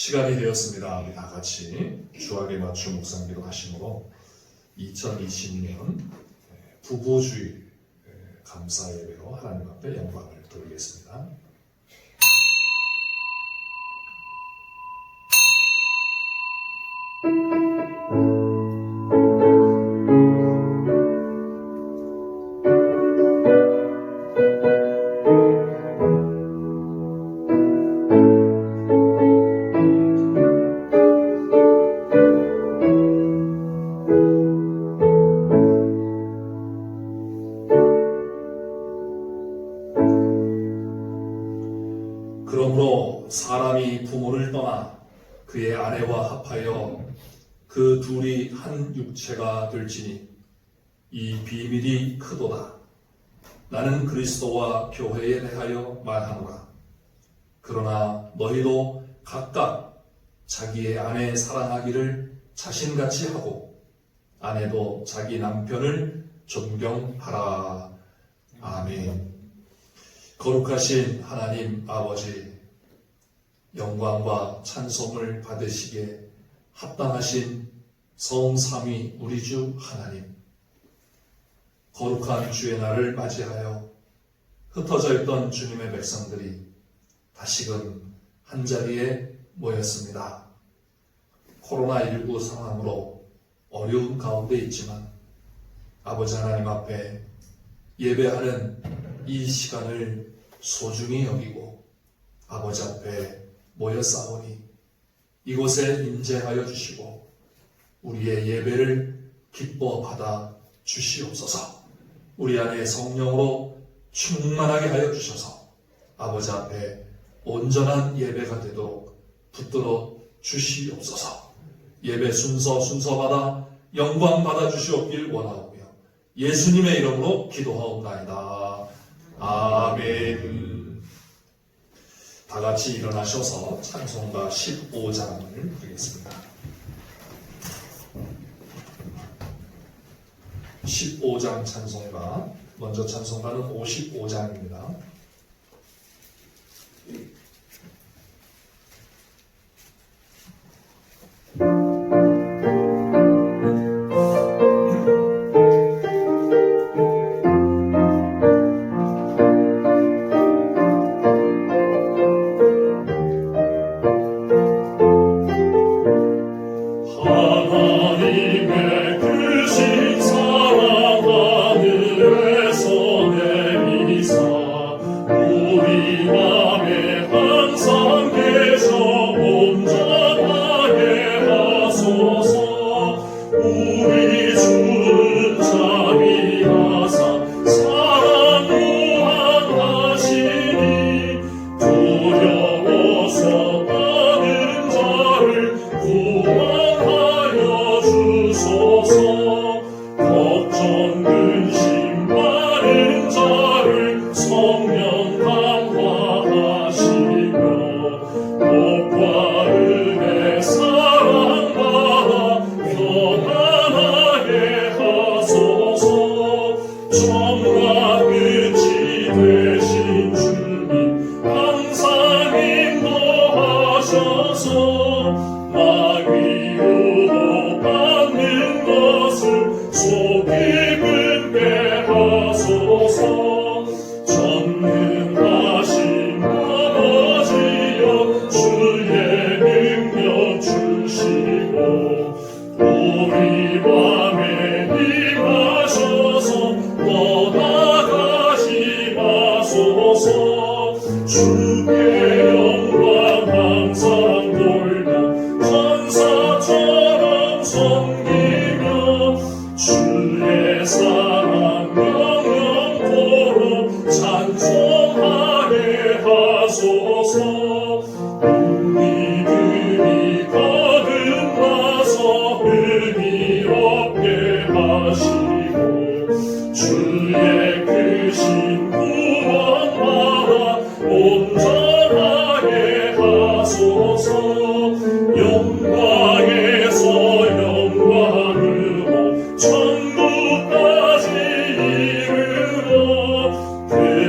시간이 되었습니다. 우리 다 같이 주학에 맞춘 묵상기도 하심으로 2020년 부부주의 감사 예배로 하나님 앞에 영광을 돌리겠습니다. 그러므로 사람이 부모를 떠나 그의 아내와 합하여 그 둘이 한 육체가 될지니 이 비밀이 크도다. 나는 그리스도와 교회에 대하여 말하노라. 그러나 너희도 각각 자기의 아내 사랑하기를 자신같이 하고 아내도 자기 남편을 존경하라. 아멘. 거룩하신 하나님 아버지, 영광과 찬송을 받으시기에 합당하신 성삼위 우리 주 하나님, 거룩한 주의 날을 맞이하여 흩어져 있던 주님의 백성들이 다시금 한자리에 모였습니다. 코로나19 상황으로 어려운 가운데 있지만 아버지 하나님 앞에 예배하는 이 시간을 소중히 여기고 아버지 앞에 모여 싸우니 이곳에 임재하여 주시고 우리의 예배를 기뻐 받아 주시옵소서. 우리 안에 성령으로 충만하게 하여 주셔서 아버지 앞에 온전한 예배가 되도록 붙들어 주시옵소서. 예배 순서마다 영광 받아 주시옵길 원하오며 예수님의 이름으로 기도하옵나이다. 아멘. 다 같이 일어나셔서 찬송가 15장을 부르겠습니다. 15장 찬송가, 먼저 찬송가는 55장입니다.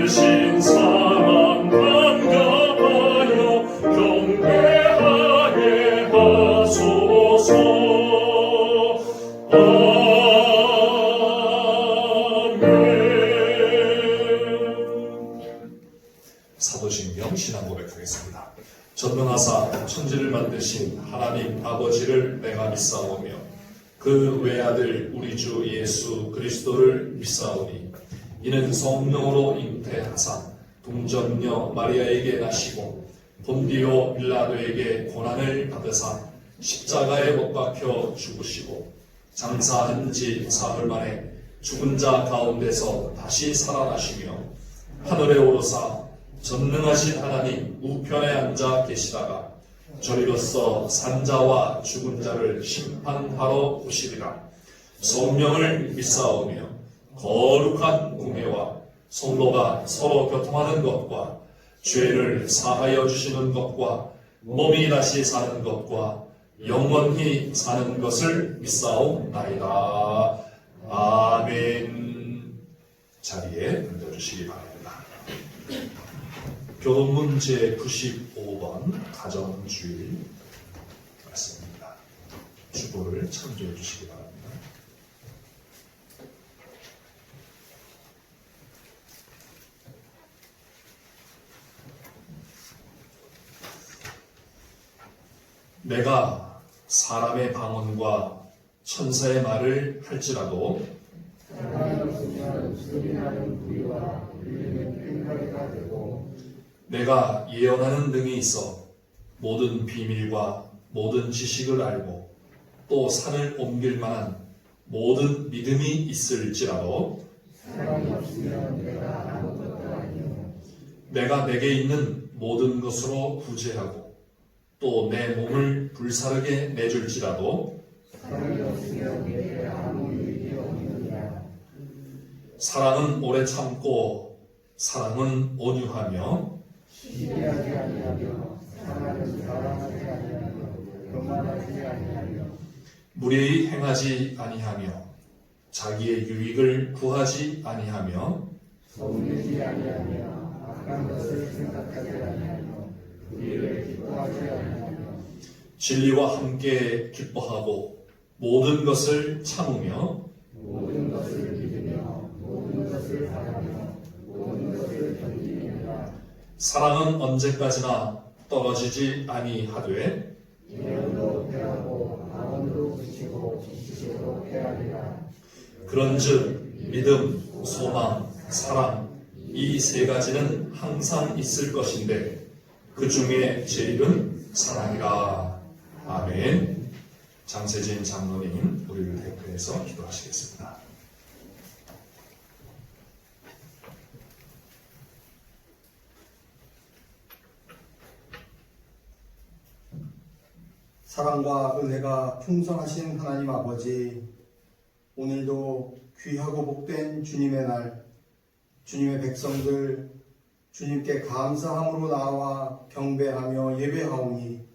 신 사랑 감격하여 경배하게 사도신경 신앙 고백하겠습니다. 전능하사 천지를 만드신 하나님 아버지를 내가 믿사오며 그 외아들 우리 주 예수 그리스도를 믿사오니 이는 성령으로 잉태하사 동정녀 마리아에게 나시고 본디오 빌라도에게 고난을 받으사 십자가에 못 박혀 죽으시고 장사한 지 사흘 만에 죽은 자 가운데서 다시 살아나시며 하늘에 오르사 전능하신 하나님 우편에 앉아 계시다가 저리로서 산자와 죽은 자를 심판하러 오시리라. 성령을 믿사오며 거룩한 공회와 성도가 서로 교통하는 것과 죄를 사하여 주시는 것과 몸이 다시 사는 것과 영원히 사는 것을 믿사옵나이다. 아멘. 자리에 앉아주시기 바랍니다. 교동문 제95번 가정주일 말씀입니다. 주보를 참조해 주시기 바랍니다. 내가 사람의 방언과 천사의 말을 할지라도 내가 예언하는 능이 있어 모든 비밀과 모든 지식을 알고 또 산을 옮길 만한 모든 믿음이 있을지라도 내가 내게 있는 모든 것으로 구제하고 또 내 몸을 불사르게 내줄지라도 사랑은 오래 참고 사랑은 온유하며 무례히 행하지 아니하며 자기의 유익을 구하지 아니하며 서운하지 아니하며 악한 것을 생각하지 아니하며 우리를 기뻐하지 아니하며 진리와 함께 기뻐하고 모든 것을 참으며 모든 것을 믿으며 모든 것을 바라며 모든 것을 견디느니라. 사랑은 언제까지나 떨어지지 아니하되 예언도 패하고 방언도 그치고 지식도 패하리라. 그런즉 믿음, 소망, 사랑 이 세 가지는 항상 있을 것인데 그 중에 제일은 사랑이라. 아멘. 장세진 장로님 우리를 대표해서 기도하시겠습니다. 사랑과 은혜가 풍성하신 하나님 아버지, 오늘도 귀하고 복된 주님의 날, 주님의 백성들 주님께 감사함으로 나와 경배하며 예배하오니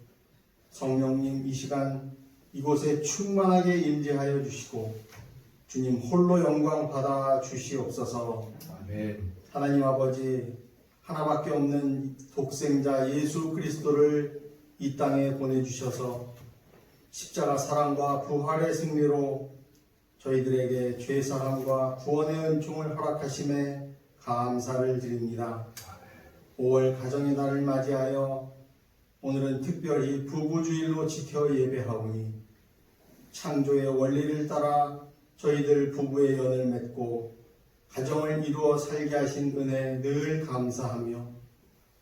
성령님 이 시간 이곳에 충만하게 임재하여 주시고 주님 홀로 영광 받아 주시옵소서. 아멘. 하나님 아버지, 하나밖에 없는 독생자 예수 그리스도를 이 땅에 보내주셔서 십자가 사랑과 부활의 승리로 저희들에게 죄사함과 구원의 은총을 허락하심에 감사를 드립니다. 5월 가정의 날을 맞이하여 오늘은 특별히 부부주일로 지켜 예배하오니 창조의 원리를 따라 저희들 부부의 연을 맺고 가정을 이루어 살게 하신 은혜 늘 감사하며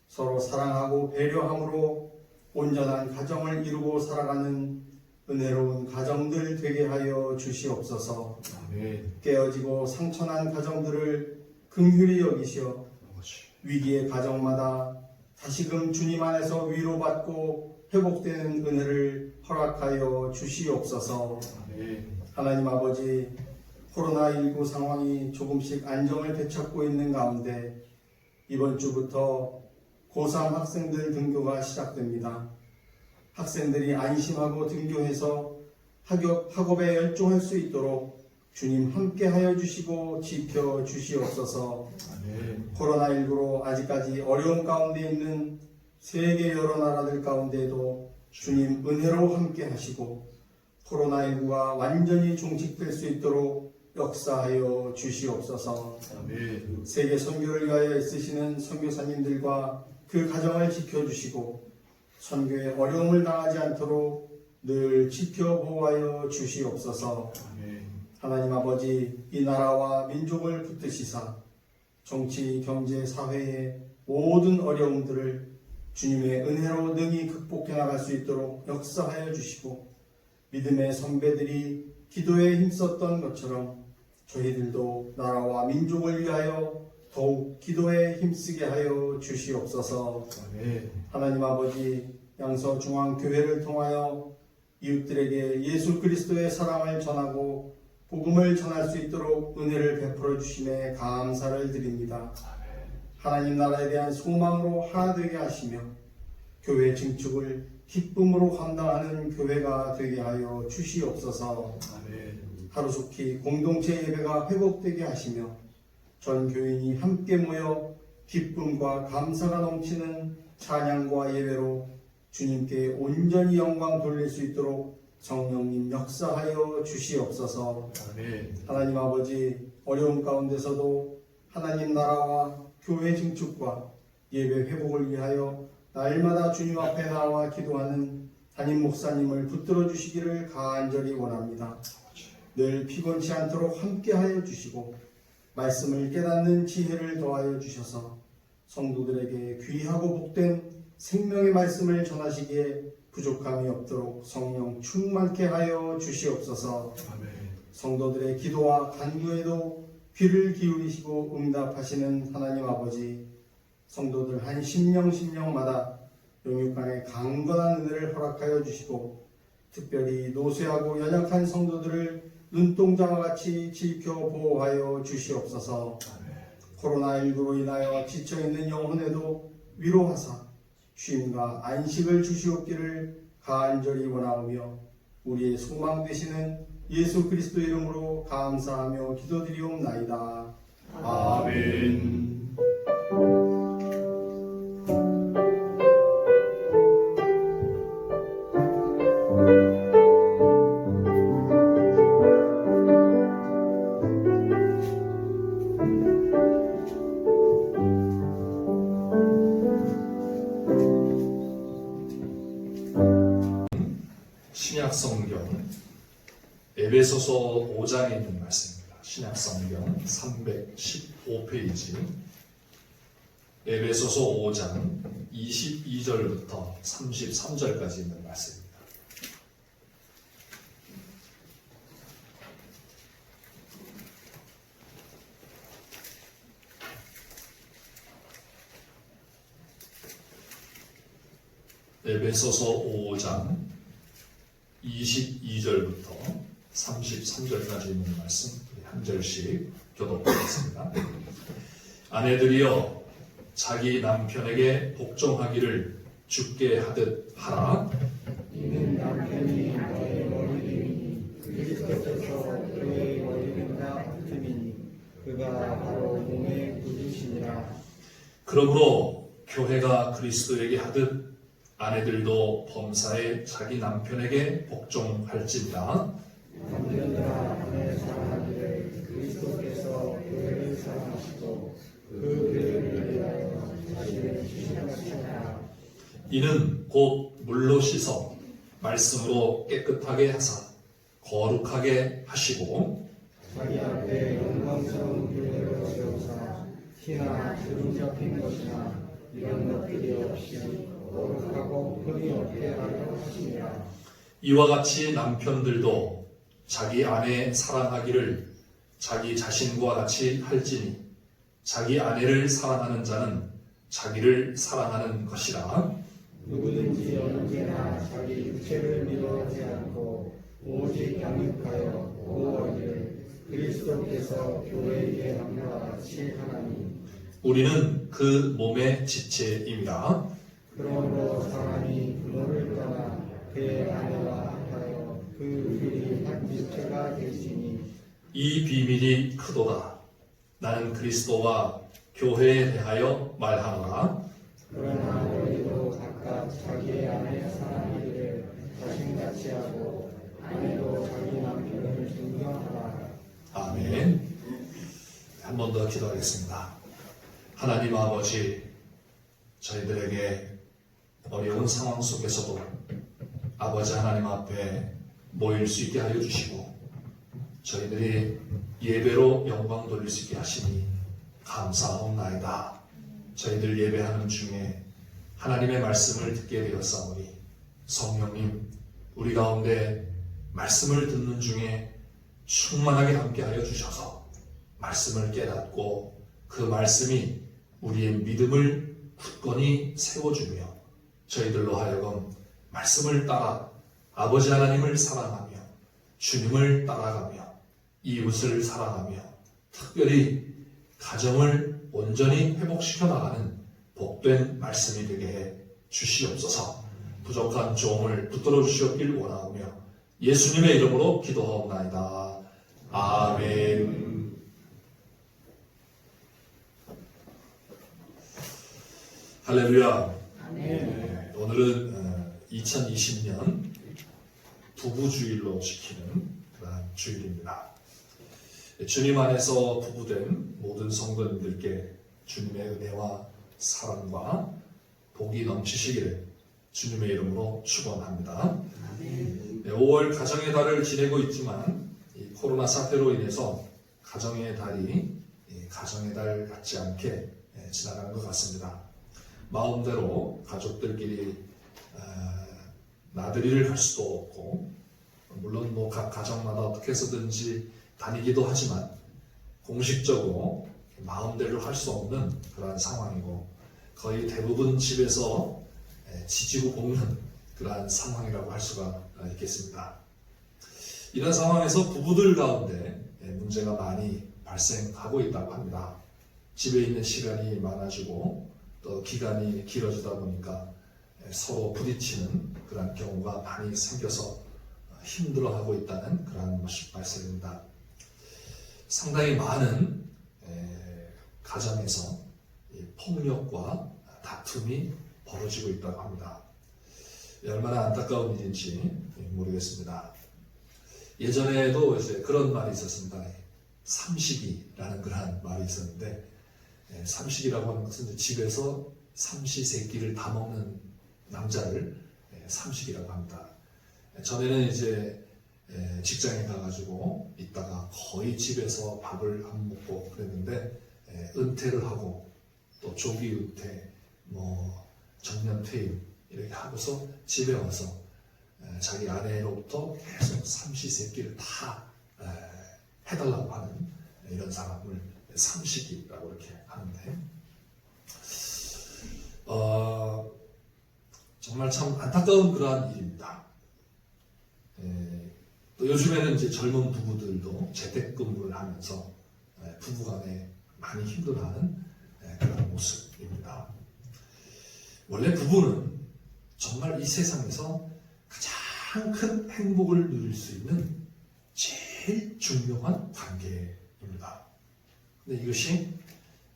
서로 사랑하고 배려함으로 온전한 가정을 이루고 살아가는 은혜로운 가정들 되게 하여 주시옵소서. 아멘. 깨어지고 상처난 가정들을 긍휼히 여기시어 위기의 가정마다 다시금 주님 안에서 위로받고 회복되는 은혜를 허락하여 주시옵소서. 아멘. 하나님 아버지, 코로나19 상황이 조금씩 안정을 되찾고 있는 가운데 이번 주부터 고3 학생들 등교가 시작됩니다. 학생들이 안심하고 등교해서 학업에 열중할 수 있도록 주님 함께하여 주시고 지켜 주시옵소서. 아멘. 코로나19로 아직까지 어려운 가운데 있는 세계 여러 나라들 가운데에도 주님 은혜로 함께 하시고 코로나19가 완전히 종식될 수 있도록 역사하여 주시옵소서. 아멘. 세계 선교를 위하여 애쓰시는 선교사님들과 그 가정을 지켜주시고 선교에 어려움을 당하지 않도록 늘 지켜보호하여 주시옵소서. 아멘. 하나님 아버지, 이 나라와 민족을 붙드시사 정치, 경제, 사회의 모든 어려움들을 주님의 은혜로 능히 극복해 나갈 수 있도록 역사하여 주시고 믿음의 선배들이 기도에 힘썼던 것처럼 저희들도 나라와 민족을 위하여 더욱 기도에 힘쓰게 하여 주시옵소서. 아멘. 하나님 아버지, 양서중앙교회를 통하여 이웃들에게 예수 그리스도의 사랑을 전하고 복음을 전할 수 있도록 은혜를 베풀어 주심에 감사를 드립니다. 하나님 나라에 대한 소망으로 하나 되게 하시며 교회 증축을 기쁨으로 감당하는 교회가 되게 하여 주시옵소서. 아멘. 하루속히 공동체 예배가 회복되게 하시며 전 교인이 함께 모여 기쁨과 감사가 넘치는 찬양과 예배로 주님께 온전히 영광 돌릴 수 있도록 성령님 역사하여 주시옵소서. 아멘. 하나님 아버지, 어려움 가운데서도 하나님 나라와 교회 증축과 예배 회복을 위하여 날마다 주님 앞에 나와 기도하는 담임 목사님을 붙들어 주시기를 간절히 원합니다. 늘 피곤치 않도록 함께하여 주시고 말씀을 깨닫는 지혜를 더하여 주셔서 성도들에게 귀하고 복된 생명의 말씀을 전하시기에 부족함이 없도록 성령 충만케 하여 주시옵소서. 아멘. 성도들의 기도와 간구에도 귀를 기울이시고 응답하시는 하나님 아버지, 성도들 한 심령마다 영육간의 강건한 은혜를 허락하여 주시고 특별히 노쇠하고 연약한 성도들을 눈동자와 같이 지켜 보호하여 주시옵소서. 코로나19로 인하여 지쳐있는 영혼에도 위로하사 쉼과 안식을 주시옵기를 간절히 원하오며 우리의 소망 되시는 예수 그리스도 이름으로 감사하며 기도드리옵나이다. 아멘. 신약성경 에베소서 5장에 있는 말씀입니다. 신약성경 315페이지 에베소서 5장 22절부터 33절까지 있는 말씀입니다. 에베소서 5장 22절부터 33절까지 있는 말씀 한 절씩 교독하겠습니다. 아내들이여 자기 남편에게 복종하기를 주께 하듯 하라. 이는 남편이 너의 머리이니 그리스도께서 교회의 머리는 다 흠이니 그가 바로 몸의 구주시니라. 그러므로 교회가 그리스도에게 하듯 아내들도 범사에 자기 남편에게 복종할지니라. 남편들아 아내 사랑하기를 그리스도께서 교회를 사랑하시고 그 교회를 위하여 자신을 주시같이 하라. 이는 곧 물로 씻어 말씀으로 깨끗하게 하사 거룩하게 하시고 자기 앞에 영광스러운 교회를 세우사 티나 주름 잡힌 것이나 이런 것들이 없이 거룩하고 흠이 없게 하려 하시니라. 이와 같이 남편들도 자기 아내 사랑하기를 자기 자신과 같이 할지니 자기 아내를 사랑하는 자는 자기를 사랑하는 것이라. 누구든지 언제나 자기 육체를 미워하지 않고 오직 양육하여 보호하기를 그리스도께서 교회에게 한 것 같이 하나니. 우리는 그 몸의 지체입니다. 그러므로 사람이 부모를 떠나 그의 아내와 합하여 그 둘이 한 지체가 되시니. 이 비밀이 크도다. 나는 그리스도와 교회에 대하여 말하노라. 그러나 너희도 각각 자기의 아내 사랑하기를 자신같이 하고 아내도 더 기도하겠습니다. 하나님 아버지, 저희들에게 어려운 상황 속에서도 아버지 하나님 앞에 모일 수 있게 하여 주시고 저희들이 예배로 영광 돌릴 수 있게 하시니 감사하옵나이다. 저희들 예배하는 중에 하나님의 말씀을 듣게 되었사오니 성령님, 우리 가운데 말씀을 듣는 중에 충만하게 함께하여 주셔서 말씀을 깨닫고 그 말씀이 우리의 믿음을 굳건히 세워주며 저희들로 하여금 말씀을 따라 아버지 하나님을 사랑하며 주님을 따라가며 이웃을 사랑하며 특별히 가정을 온전히 회복시켜 나가는 복된 말씀이 되게 해 주시옵소서. 부족한 종을 붙들어 주시옵길 원하오며 예수님의 이름으로 기도하옵나이다. 아멘. 할렐루야. 네, 오늘은 2020년 부부주일로 지키는 그런 주일입니다. 주님 안에서 부부된 모든 성도님들께 주님의 은혜와 사랑과 복이 넘치시기를 주님의 이름으로 축원합니다. 5월 가정의 달을 지내고 있지만 이 코로나 사태로 인해서 가정의 달이 가정의 달 같지 않게 지나간 것 같습니다. 마음대로 가족들끼리 나들이를 할 수도 없고, 물론 뭐 각 가정마다 어떻게 해서든지 다니기도 하지만 공식적으로 마음대로 할 수 없는 그러한 상황이고, 거의 대부분 집에서 지지고 볶는 그러한 상황이라고 할 수가 있겠습니다. 이런 상황에서 부부들 가운데 문제가 많이 발생하고 있다고 합니다. 집에 있는 시간이 많아지고 또 기간이 길어지다 보니까 서로 부딪히는 그런 경우가 많이 생겨서 힘들어하고 있다는 그런 말씀입니다. 상당히 많은 가정에서 폭력과 다툼이 벌어지고 있다고 합니다. 얼마나 안타까운 일인지 모르겠습니다. 예전에도 이제 그런 말이 있었습니다. 삼식이라는 그런 말이 있었는데, 삼식이라고 하는 것은 이제 집에서 삼시세끼를 다 먹는 남자를 삼식이라고 합니다. 전에는 이제 직장에 가가지고 있다가 거의 집에서 밥을 안 먹고 그랬는데, 은퇴를 하고 또 조기 은퇴, 뭐 정년 퇴임 이렇게 하고서 집에 와서 자기 아내로부터 계속 삼시세끼를 다 해달라고 하는 이런 사람을 삼식이라고 이렇게 하는데, 정말 참 안타까운 그러한 일입니다. 또 요즘에는 이제 젊은 부부들도 재택근무를 하면서 부부간에 많이 힘들어하는 그런 모습입니다. 원래 부부는 정말 이 세상에서 가장 큰 행복을 누릴 수 있는 제일 중요한 관계입니다. 근데 이것이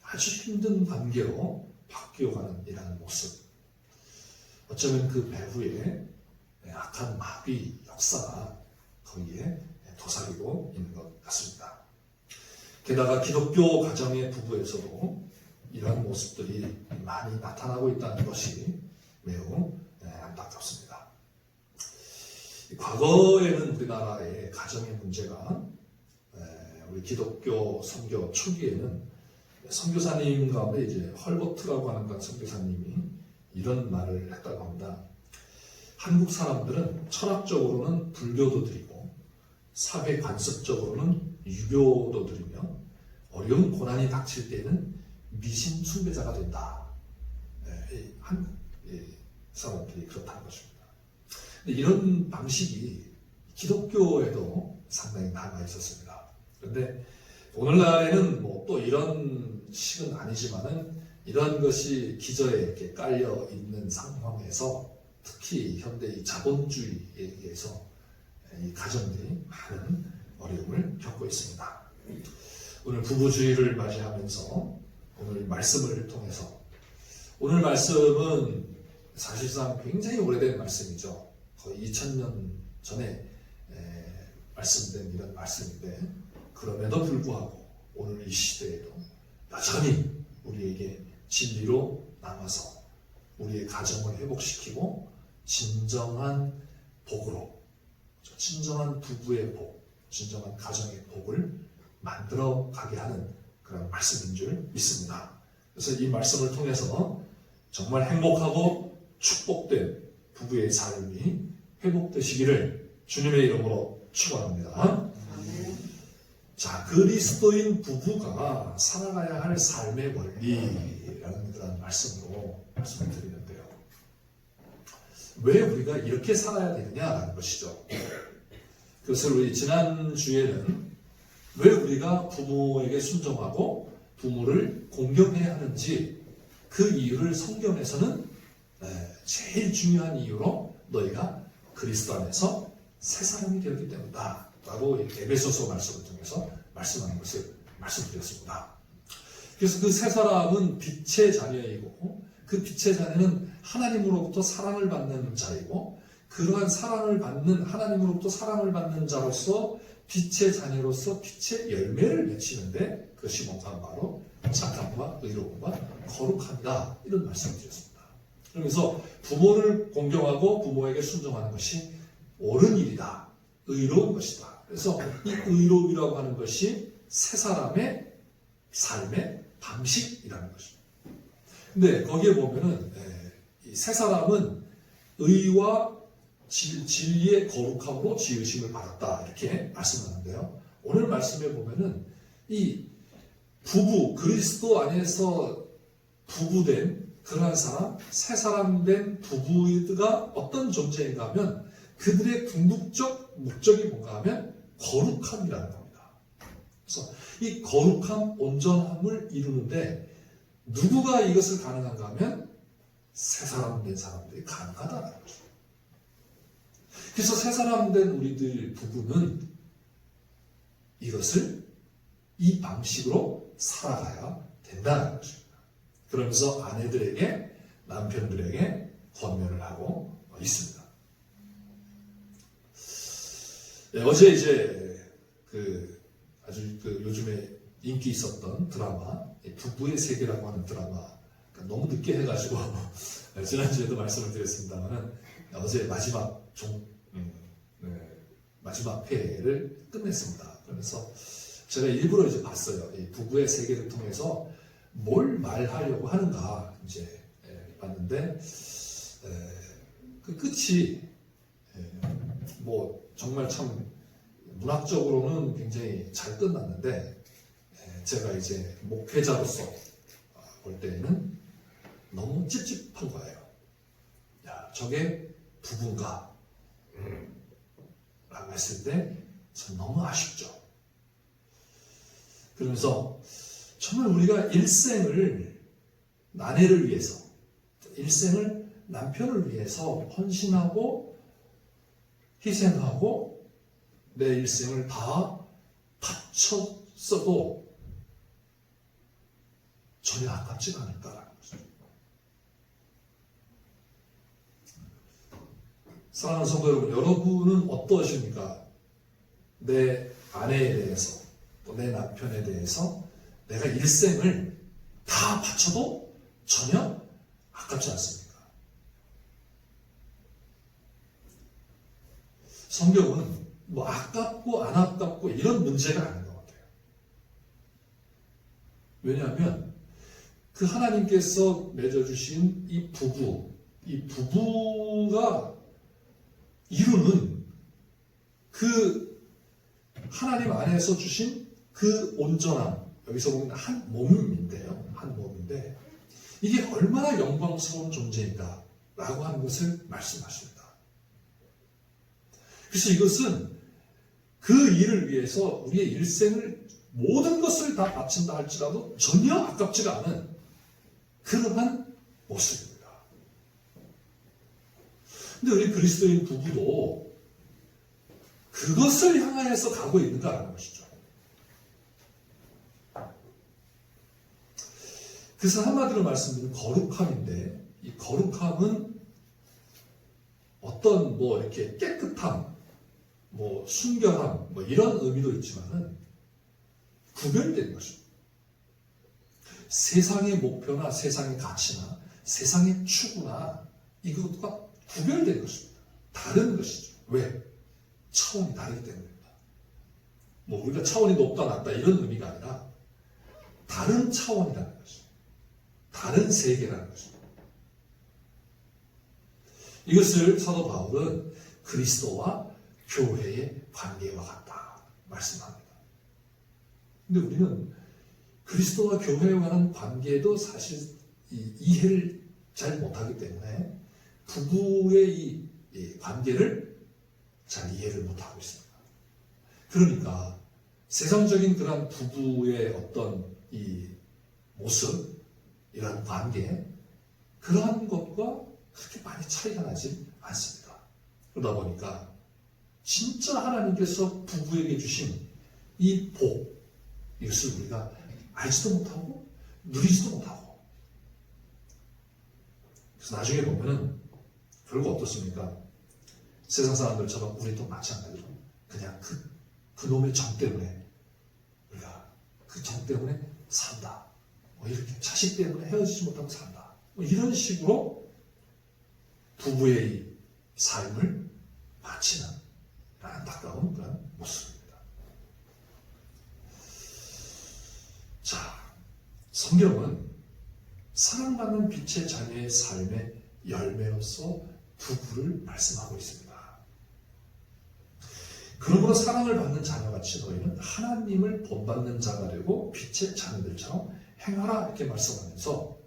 아주 힘든 관계로 바뀌어가는 이라는 모습. 어쩌면 그 배후에 악한 마귀 역사가 거기에 도사리고 있는 것 같습니다. 게다가 기독교 가정의 부부에서도 이런 모습들이 많이 나타나고 있다는 것이 매우 안타깝습니다. 과거에는 우리나라의 가정의 문제가 우리 기독교 선교 초기에는 선교사님 가운데 이제 헐버트라고 하는 그런 선교사님이 이런 말을 했다고 합니다. 한국 사람들은 철학적으로는 불교도 드리고 사회 관습적으로는 유교도 드리며 어려운 고난이 닥칠 때는 미신 숭배자가 된다. 한국 사람들이 그렇다는 것입니다. 근데 이런 방식이 기독교에도 상당히 남아 있었습니다. 그런데 오늘날에는 뭐 또 이런 식은 아니지만은 이런 것이 기저에 이렇게 깔려 있는 상황에서 특히 현대의 자본주의에 의해서 이 가정들이 많은 어려움을 겪고 있습니다. 오늘 부부주의를 맞이하면서 오늘 말씀을 통해서, 오늘 말씀은 사실상 굉장히 오래된 말씀이죠. 거의 2000년 전에 말씀된 이런 말씀인데, 그럼에도 불구하고 오늘 이 시대에도 여전히 우리에게 진리로 남아서 우리의 가정을 회복시키고 진정한 복으로, 진정한 부부의 복, 진정한 가정의 복을 만들어 가게 하는 그런 말씀인 줄 믿습니다. 그래서 이 말씀을 통해서 정말 행복하고 축복된 부부의 삶이 회복되시기를 주님의 이름으로 축원합니다. 자, 그리스도인 부부가 살아가야 할 삶의 원리라는 그런 말씀으로 말씀을 드리는데요. 왜 우리가 이렇게 살아야 되느냐라는 것이죠. 그것을 우리 지난주에는 왜 우리가 부모에게 순종하고 부모를 공경해야 하는지 그 이유를 성경에서는 제일 중요한 이유로 너희가 그리스도 안에서 새 사람이 되었기 때문이다 라고 에베소서 말씀을 통해서 말씀하는 것을 말씀드렸습니다. 그래서 그 새 사람은 빛의 자녀이고 그 빛의 자녀는 하나님으로부터 사랑을 받는 자이고 그러한 사랑을 받는 하나님으로부터 사랑을 받는 자로서 빛의 자녀로서 빛의 열매를 맺히는데 그것이 뭔가 바로 착함과 의로움과 거룩함이다 이런 말씀을 드렸습니다. 그러면서 부모를 공경하고 부모에게 순종하는 것이 옳은 일이다. 의로운 것이다. 그래서 이 의로움이라고 하는 것이 새 사람의 삶의 방식이라는 것입니다. 근데 거기에 보면은 이 새 사람은 의와 진리의 거룩함으로 지으심을 받았다 이렇게 말씀하는데요. 오늘 말씀에 보면은 이 부부 그리스도 안에서 부부된 그러한 사람, 새 사람 된 부부가 어떤 존재인가 하면 그들의 궁극적 목적이 뭔가 하면 거룩함이라는 겁니다. 그래서 이 거룩함, 온전함을 이루는데 누구가 이것을 가능한가 하면 새 사람 된 사람들이 가능하다는 거죠. 그래서 새 사람 된 우리들 부부는 이것을 이 방식으로 살아가야 된다는 것입니다. 그러면서 아내들에게 남편들에게 권면을 하고 있습니다. 네, 어제 이제 아주 요즘에 인기 있었던 드라마 부부의 세계라고 하는 드라마 너무 늦게 해가지고 지난주에도 말씀을 드렸습니다만 어제 마지막 회를 끝냈습니다. 그러면서 제가 일부러 이제 봤어요. 이 부부의 세계를 통해서 뭘 말하려고 하는가 이제 봤는데 그 끝이 뭐 정말 참 문학적으로는 굉장히 잘 끝났는데 제가 이제 목회자로서 볼 때는 너무 찝찝한 거예요. 야, 저게 부부인가? 라고 했을 때 참 너무 아쉽죠. 그러면서 정말 우리가 일생을 아내를 위해서, 일생을 남편을 위해서 헌신하고 희생하고 내 일생을 다 바쳤어도 전혀 아깝지가 않을까라는 거죠. 사랑하는 성도 여러분, 여러분은 어떠십니까? 내 아내에 대해서 또 내 남편에 대해서 내가 일생을 다 바쳐도 전혀 아깝지 않습니까? 성경은 뭐 아깝고 안 아깝고 이런 문제가 아닌 것 같아요. 왜냐하면 그 하나님께서 맺어주신 이 부부가 이루는 그 하나님 안에서 주신 그 온전함, 여기서 보면 한 몸인데요. 한 몸인데 이게 얼마나 영광스러운 존재인가 라고 하는 것을 말씀하십니다. 그래서 이것은 그 일을 위해서 우리의 일생을 모든 것을 다 바친다 할지라도 전혀 아깝지가 않은 그러한 모습입니다. 근데 우리 그리스도인 부부도 그것을 향하여서 가고 있는가라는 것이죠. 그래서 한마디로 말씀드리면 거룩함인데 이 거룩함은 어떤 뭐 이렇게 깨끗함, 뭐 순결함, 뭐 이런 의미도 있지만은 구별된 것입니다. 세상의 목표나 세상의 가치나 세상의 추구나 이것과 구별된 것입니다. 다른 것이죠. 왜? 차원이 다르기 때문입니다. 뭐 우리가 차원이 높다 낮다 이런 의미가 아니라 다른 차원이라는 것이죠. 다른 세계라는 것입니다. 이것을 사도 바울은 그리스도와 교회의 관계와 같다 말씀합니다. 근데 우리는 그리스도와 교회에 관한 관계도 사실 이해를 잘 못하기 때문에 부부의 이 관계를 잘 이해를 못하고 있습니다. 그러니까 세상적인 그런 부부의 어떤 이 모습, 이런 관계, 그러한 것과 그렇게 많이 차이가 나지 않습니다. 그러다 보니까 진짜 하나님께서 부부에게 주신 이 복, 이것을 우리가 알지도 못하고 누리지도 못하고, 그래서 나중에 보면은 결국 어떻습니까? 세상 사람들처럼 우리도 마찬가지로 그냥 그 놈의 정 때문에 우리가 그 정 때문에 산다. 뭐 이렇게 자식 때문에 헤어지지 못하고 산다. 뭐 이런 식으로 부부의 삶을 마치는 안타까운 그런 모습입니다. 자, 성경은 사랑받는 빛의 자녀의 삶의 열매로서 부부를 말씀하고 있습니다. 그러므로 사랑을 받는 자녀같이 너희는 하나님을 본받는 자가 되고 빛의 자녀들처럼 행하라 이렇게 말씀하면서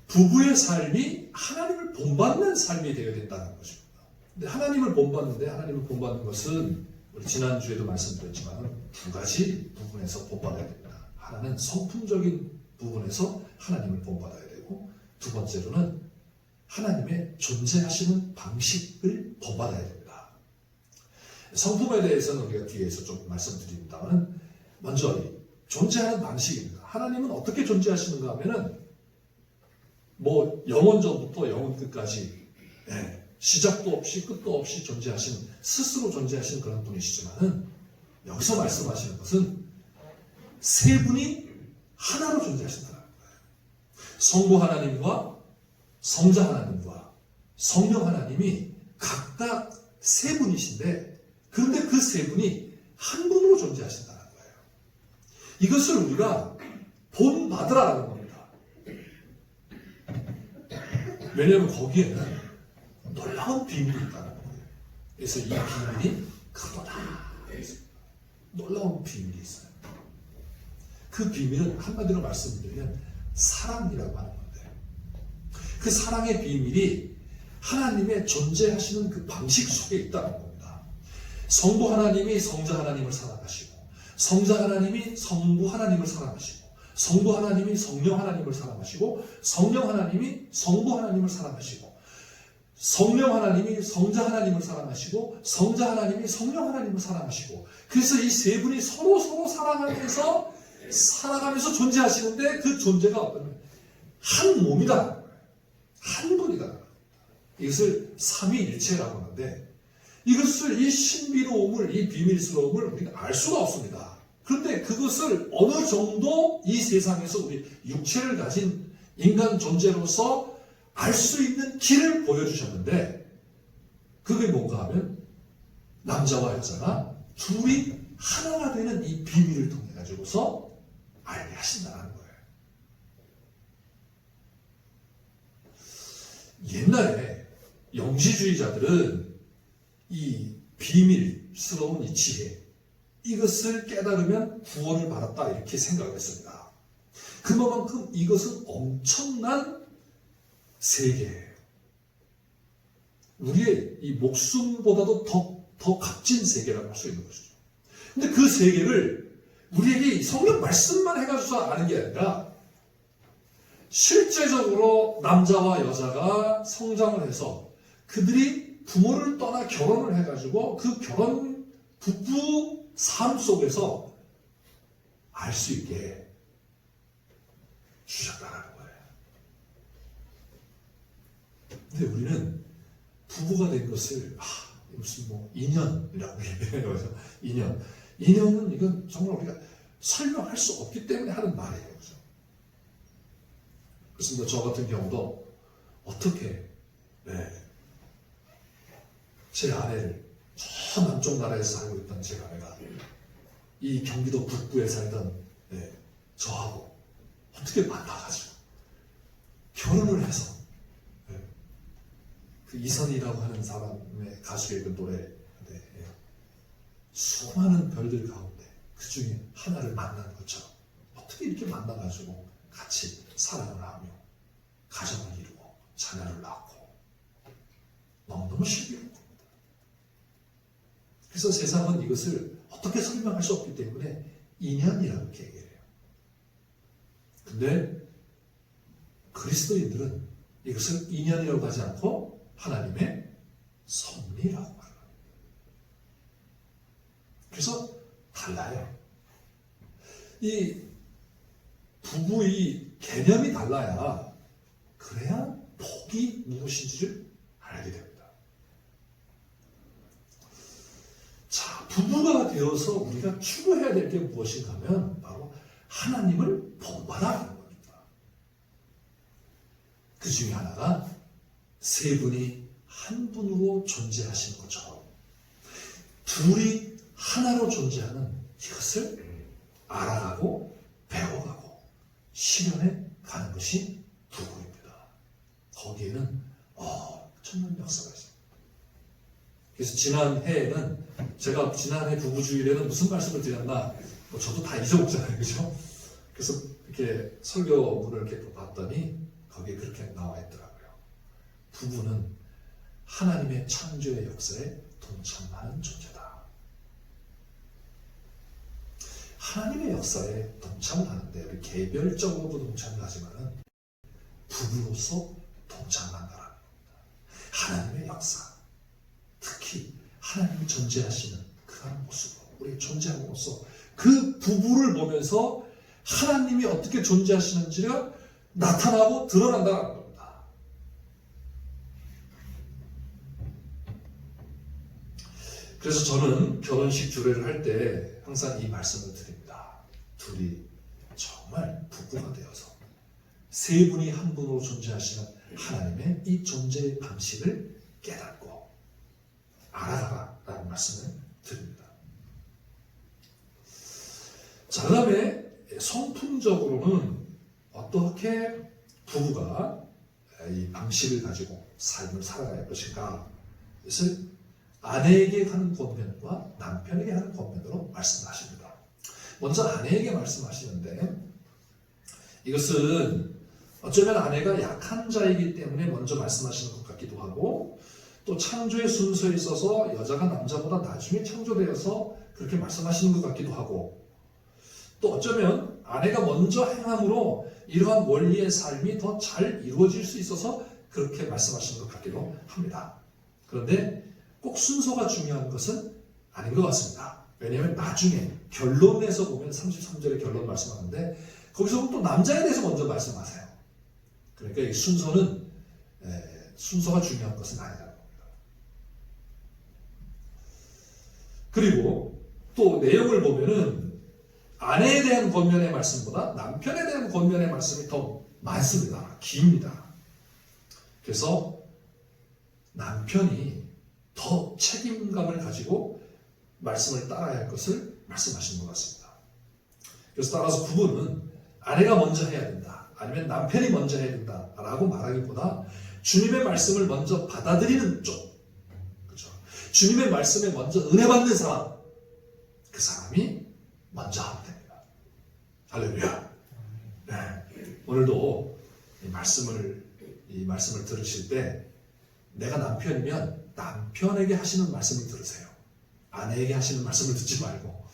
부부의 삶이 하나님을 본받는 삶이 되어야 된다는 것입니다. 근데 하나님을 본받는 것은 우리 지난주에도 말씀드렸지만 두 가지 부분에서 본받아야 됩니다. 하나는 성품적인 부분에서 하나님을 본받아야 되고, 두 번째로는 하나님의 존재하시는 방식을 본받아야 됩니다. 성품에 대해서는 우리가 뒤에서 좀 말씀드립니다만, 먼저 존재하는 방식입니다. 하나님은 어떻게 존재하시는가 하면은 뭐 영원전부터 영원 끝까지 시작도 없이 끝도 없이 존재하시는, 스스로 존재하시는 그런 분이시지만은 여기서 말씀하시는 것은 세 분이 하나로 존재하신다는 거예요. 성부 하나님과 성자 하나님과 성령 하나님이 각각 세 분이신데, 그런데 그 세 분이 한 분으로 존재하신다는 거예요. 이것을 우리가 본받으라는 겁니다. 왜냐하면 거기에는 놀라운 비밀이 있다는 거예요. 그래서 이 비밀이 크도다. 놀라운 비밀이 있어요. 그 비밀은 한마디로 말씀드리면 사랑이라고 하는 건데, 그 사랑의 비밀이 하나님의 존재하시는 그 방식 속에 있다는 겁니다. 성부 하나님이 성자 하나님을 사랑하시고, 성자 하나님이 성부 하나님을 사랑하시고, 성부 하나님이 성령 하나님을 사랑하시고, 성령 하나님이 성부 하나님을 사랑하시고, 성령 하나님이 성자 하나님을 사랑하시고, 성자 하나님이 성령 하나님을 사랑하시고, 그래서 이 세 분이 서로 사랑하면서 살아가면서 존재하시는데, 그 존재가 어떤 한 몸이다, 한 분이다. 이것을 삼위일체라고 하는데, 이것을, 이 신비로움을, 이 비밀스러움을 우리가 알 수가 없습니다. 그런데 그것을 어느 정도 이 세상에서 우리 육체를 가진 인간 존재로서 알 수 있는 길을 보여주셨는데, 그게 뭔가 하면 남자와 여자가 둘이 하나가 되는 이 비밀을 통해 가지고서 알게 하신다는 거예요. 옛날에 영지주의자들은 이 비밀스러운 이 지혜, 이것을 깨달으면 구원을 받았다 이렇게 생각했습니다. 그만큼 이것은 엄청난 세계예요. 우리의 이 목숨보다도 더 값진 세계라고 할 수 있는 것이죠. 근데 그 세계를 우리에게 성경 말씀만 해가지고서 아는 게 아니라, 실제적으로 남자와 여자가 성장을 해서 그들이 부모를 떠나 결혼을 해가지고 그 결혼 부부 삶 속에서 알 수 있게 주셨다는 거예요. 근데 우리는 부부가 된 것을 무슨 뭐 인연이라고 얘기해요. 인연은 이건 정말 우리가 설명할 수 없기 때문에 하는 말이에요. 그죠? 그렇습니다. 저 같은 경우도 어떻게 제 아내를 저 남쪽 나라에서 살고 있던 제 아내가 이 경기도 북부에 살던 저하고 어떻게 만나가지고 결혼을 해서 그 이선희라고 하는 사람의 가수의 그 노래 수많은 별들 가운데 그 중에 하나를 만난 것처럼 어떻게 이렇게 만나가지고 같이 사랑을 하며 가정을 이루고 자녀를 낳고 너무너무 신기한 겁니다. 그래서 세상은 이것을 어떻게 설명할 수 없기 때문에 인연이라고 이렇게 얘기해요. 근데 그리스도인들은 이것을 인연이라고 하지 않고 하나님의 섭리라고 말합니다. 그래서 달라요. 이 부부의 개념이 달라야 그래야 복이 무엇인지를 알게 됩니다. 자, 부부가 되어서 우리가 추구해야 될 게 무엇인가 하면 바로 하나님을 본받아가는 겁니다. 그 중에 하나가 세 분이 한 분으로 존재하시는 것처럼 둘이 하나로 존재하는 이것을 알아가고 배워가고 실현해 가는 것이 부부입니다. 거기에는 엄청난 역사가 있습니다. 그래서 지난해에는 제가 지난해 부부주일에는 무슨 말씀을 드렸나 저도 다 잊어먹잖아요. 그죠? 그래서 이렇게 설교문을 이렇게 봤더니 거기에 그렇게 나와 있더라고요. 부부는 하나님의 창조의 역사에 동참하는 존재다. 하나님의 역사에 동참을 하는데 우리 개별적으로도 동참을 하지만은 부부로서 동참한다라는 겁니다. 하나님의 역사, 특히 하나님이 존재하시는 그런 모습으로 우리 존재함으로써 그 부부를 보면서 하나님이 어떻게 존재하시는지가 나타나고 드러난다는 겁니다. 그래서 저는 결혼식 주례를 할 때 항상 이 말씀을 드립니다. 둘이 정말 부부가 되어서 세 분이 한 분으로 존재하시는 하나님의 이 존재의 방식을 깨닫고 알아가라라는 말씀을 드립니다. 자, 그 다음에 성품적으로는 어떻게 부부가 이 방식을 가지고 삶을 살아가야 할 것인가, 그것을 아내에게 하는 권면과 남편에게 하는 권면으로 말씀하십니다. 먼저 아내에게 말씀하시는데 이것은 어쩌면 아내가 약한 자이기 때문에 먼저 말씀하시는 것 같기도 하고, 또 창조의 순서에 있어서 여자가 남자보다 나중에 창조되어서 그렇게 말씀하시는 것 같기도 하고, 또 어쩌면 아내가 먼저 행함으로 이러한 원리의 삶이 더 잘 이루어질 수 있어서 그렇게 말씀하시는 것 같기도 합니다. 그런데 꼭 순서가 중요한 것은 아닌 것 같습니다. 왜냐하면 나중에 결론에서 보면 33절에 결론 말씀하는데 거기서 또 남자에 대해서 먼저 말씀하세요. 그러니까 이 순서는 순서가 중요한 것은 아니라는 겁니다. 그리고 또 내용을 보면은 아내에 대한 권면의 말씀보다 남편에 대한 권면의 말씀이 더 많습니다. 깁니다. 그래서 남편이 더 책임감을 가지고 말씀을 따라야 할 것을 말씀하신 것 같습니다. 그래서 따라서 부부는 아내가 먼저 해야 된다, 아니면 남편이 먼저 해야 된다라고 말하기보다 주님의 말씀을 먼저 받아들이는 쪽, 그렇죠? 주님의 말씀에 먼저 은혜 받는 사람, 그 사람이 먼저 하면 됩니다. 할렐루야. 네. 오늘도 이 말씀을 들으실 때 내가 남편이면 남편에게 하시는 말씀을 들으세요. 아내에게 하시는 말씀을 듣지 말고,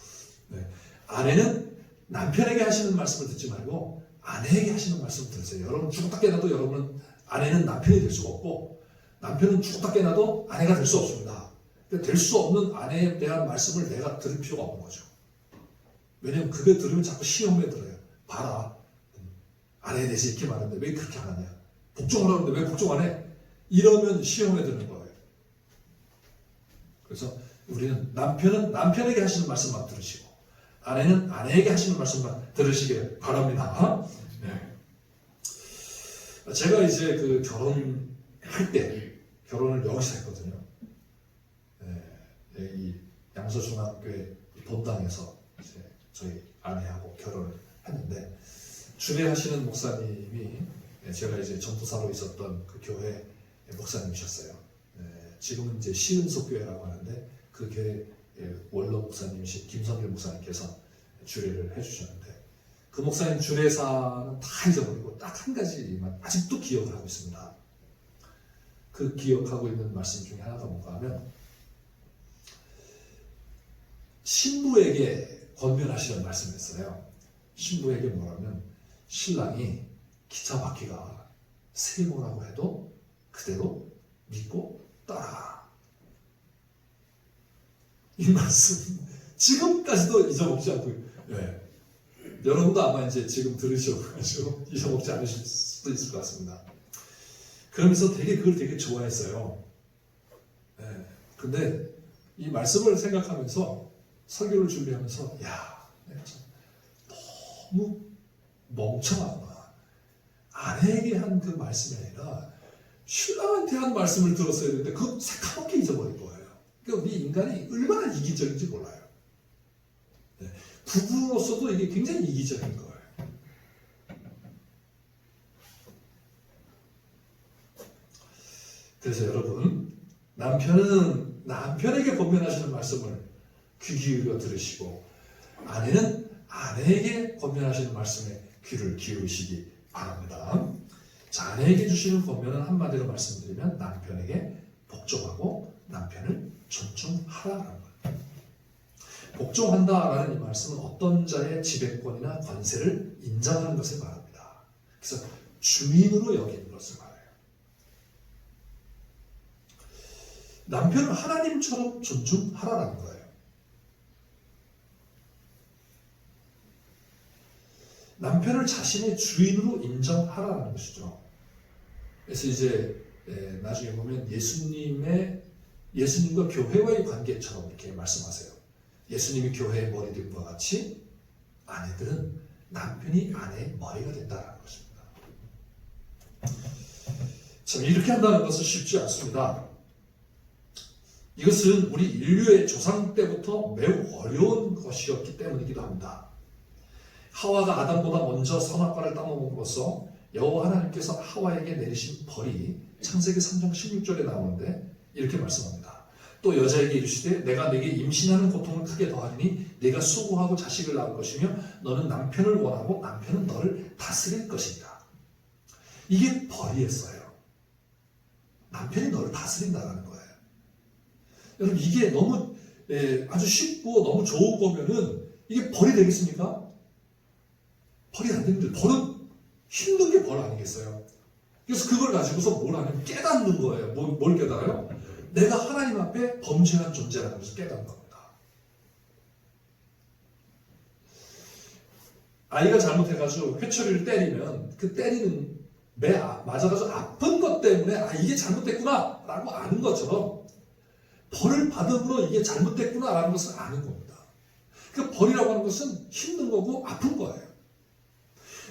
아내는 남편에게 하시는 말씀을 듣지 말고 아내에게 하시는 말씀을 들으세요. 여러분 죽었다 깨나도 여러분은 아내는 남편이 될 수가 없고, 남편은 죽었다 깨나도 아내가 될 수 없습니다. 될 수 없는 아내에 대한 말씀을 내가 들을 필요가 없는 거죠. 왜냐면 그게 들으면 자꾸 시험에 들어요. 봐라, 아내에 대해서 이렇게 말하는데 왜 그렇게 안 하냐, 복종하라는데 왜 복종 안 해, 이러면 시험에 드는 거예요. 그래서 우리는 남편은 남편에게 하시는 말씀만 들으시고 아내는 아내에게 하시는 말씀만 들으시길 바랍니다. 네. 제가 이제 그 결혼할 때 결혼을 여기서 했거든요. 이 양서중학교의 본당에서 이제 저희 아내하고 결혼을 했는데 주례하시는 목사님이 제가 이제 전도사로 있었던 그 교회 목사님이셨어요. 지금은 이제 시은속교회라고 하는데 그 교회 원로 목사님이신 김선길 목사님께서 주례를 해주셨는데 그 목사님 주례사는 다 잊어버리고 딱 한 가지만 아직도 기억을 하고 있습니다. 그 기억하고 있는 말씀 중에 하나가 뭔가 하면 신부에게 권면하시는 말씀이었어요. 신부에게 뭐라면 신랑이 기차 바퀴가 세모라고 해도 그대로 믿고 따라. 이 말씀 지금까지도 잊어먹지 않고 여러분도 아마 이제 지금 들으셔가지고 잊어먹지 않으실 수도 있을 것 같습니다. 그러면서 그걸 되게 좋아했어요. 근데 이 말씀을 생각하면서 설교를 준비하면서 내가 참 너무 멍청하구나. 아내에게 한 그 말씀이 아니라 신랑한테 한 말씀을 들었어야 되는데 그거 새까맣게 잊어버린 거예요. 그러니까 우리 인간이 얼마나 이기적인지 몰라요. 부부로서도 이게 굉장히 이기적인 거예요. 그래서 여러분, 남편은 남편에게 권면하시는 말씀을 귀 기울여 들으시고 아내는 아내에게 권면하시는 말씀에 귀를 기울이시기 바랍니다. 자, 아내에게 주시는 권면은 한마디로 말씀드리면 남편에게 복종하고 남편을 존중하라는 거예요. 복종한다라는 이 말씀은 어떤 자의 지배권이나 권세를 인정하는 것을 말합니다. 그래서 주인으로 여기는 것을 말해요. 남편을 하나님처럼 존중하라는 거예요. 남편을 자신의 주인으로 인정하라는 것이죠. 그래서 이제 나중에 보면 예수님과 교회와의 관계처럼 이렇게 말씀하세요. 예수님이 교회의 머리들과 같이 아내들은 남편이 아내의 머리가 된다는 것입니다. 참 이렇게 한다는 것은 쉽지 않습니다. 이것은 우리 인류의 조상 때부터 매우 어려운 것이었기 때문이기도 합니다. 하와가 아담보다 먼저 선악과를 따먹음으로써 여호와 하나님께서 하와에게 내리신 벌이 창세기 3장 16절에 나오는데 이렇게 말씀합니다. 또 여자에게 이르시되 내가 내게 임신하는 고통을 크게 더하리니 네가 수고하고 자식을 낳을 것이며 너는 남편을 원하고 남편은 너를 다스릴 것이다. 이게 벌이었어요. 남편이 너를 다스린다는 거예요. 여러분 이게 너무 아주 쉽고 너무 좋은 거면은 이게 벌이 되겠습니까? 벌이 안 되는데 벌은 힘든 게 벌 아니겠어요? 그래서 그걸 가지고서 뭘 하냐면 깨닫는 거예요. 뭘 깨달아요? 내가 하나님 앞에 범죄한 존재라는 것을 깨닫는 겁니다. 아이가 잘못해가지고 회초리를 때리면 그 때리는 맞아가지고 아픈 것 때문에 이게 잘못됐구나 라고 아는 것처럼 벌을 받음으로 이게 잘못됐구나 라는 것을 아는 겁니다. 그 벌이라고 하는 것은 힘든 거고 아픈 거예요.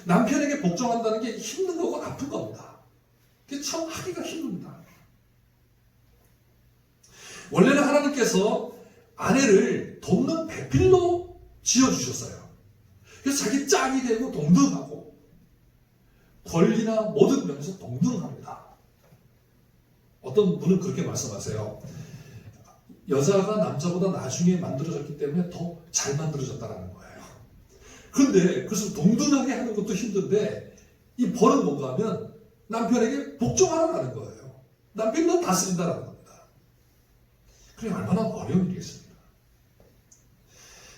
남편에게 복종한다는 게 힘든 거고 아픈 겁니다. 그게 참 하기가 힘듭니다. 원래는 하나님께서 아내를 돕는 배필로 지어주셨어요. 그래서 자기 짝이 되고 동등하고 권리나 모든 면에서 동등합니다. 어떤 분은 그렇게 말씀하세요. 여자가 남자보다 나중에 만들어졌기 때문에 더 잘 만들어졌다는 거예요. 그런데 그래서 동등하게 하는 것도 힘든데 이 벌은 뭔가 하면 남편에게 복종하라는 거예요. 남편이 너 다스린다는 겁니다. 그게 얼마나 어려운 일이겠습니까?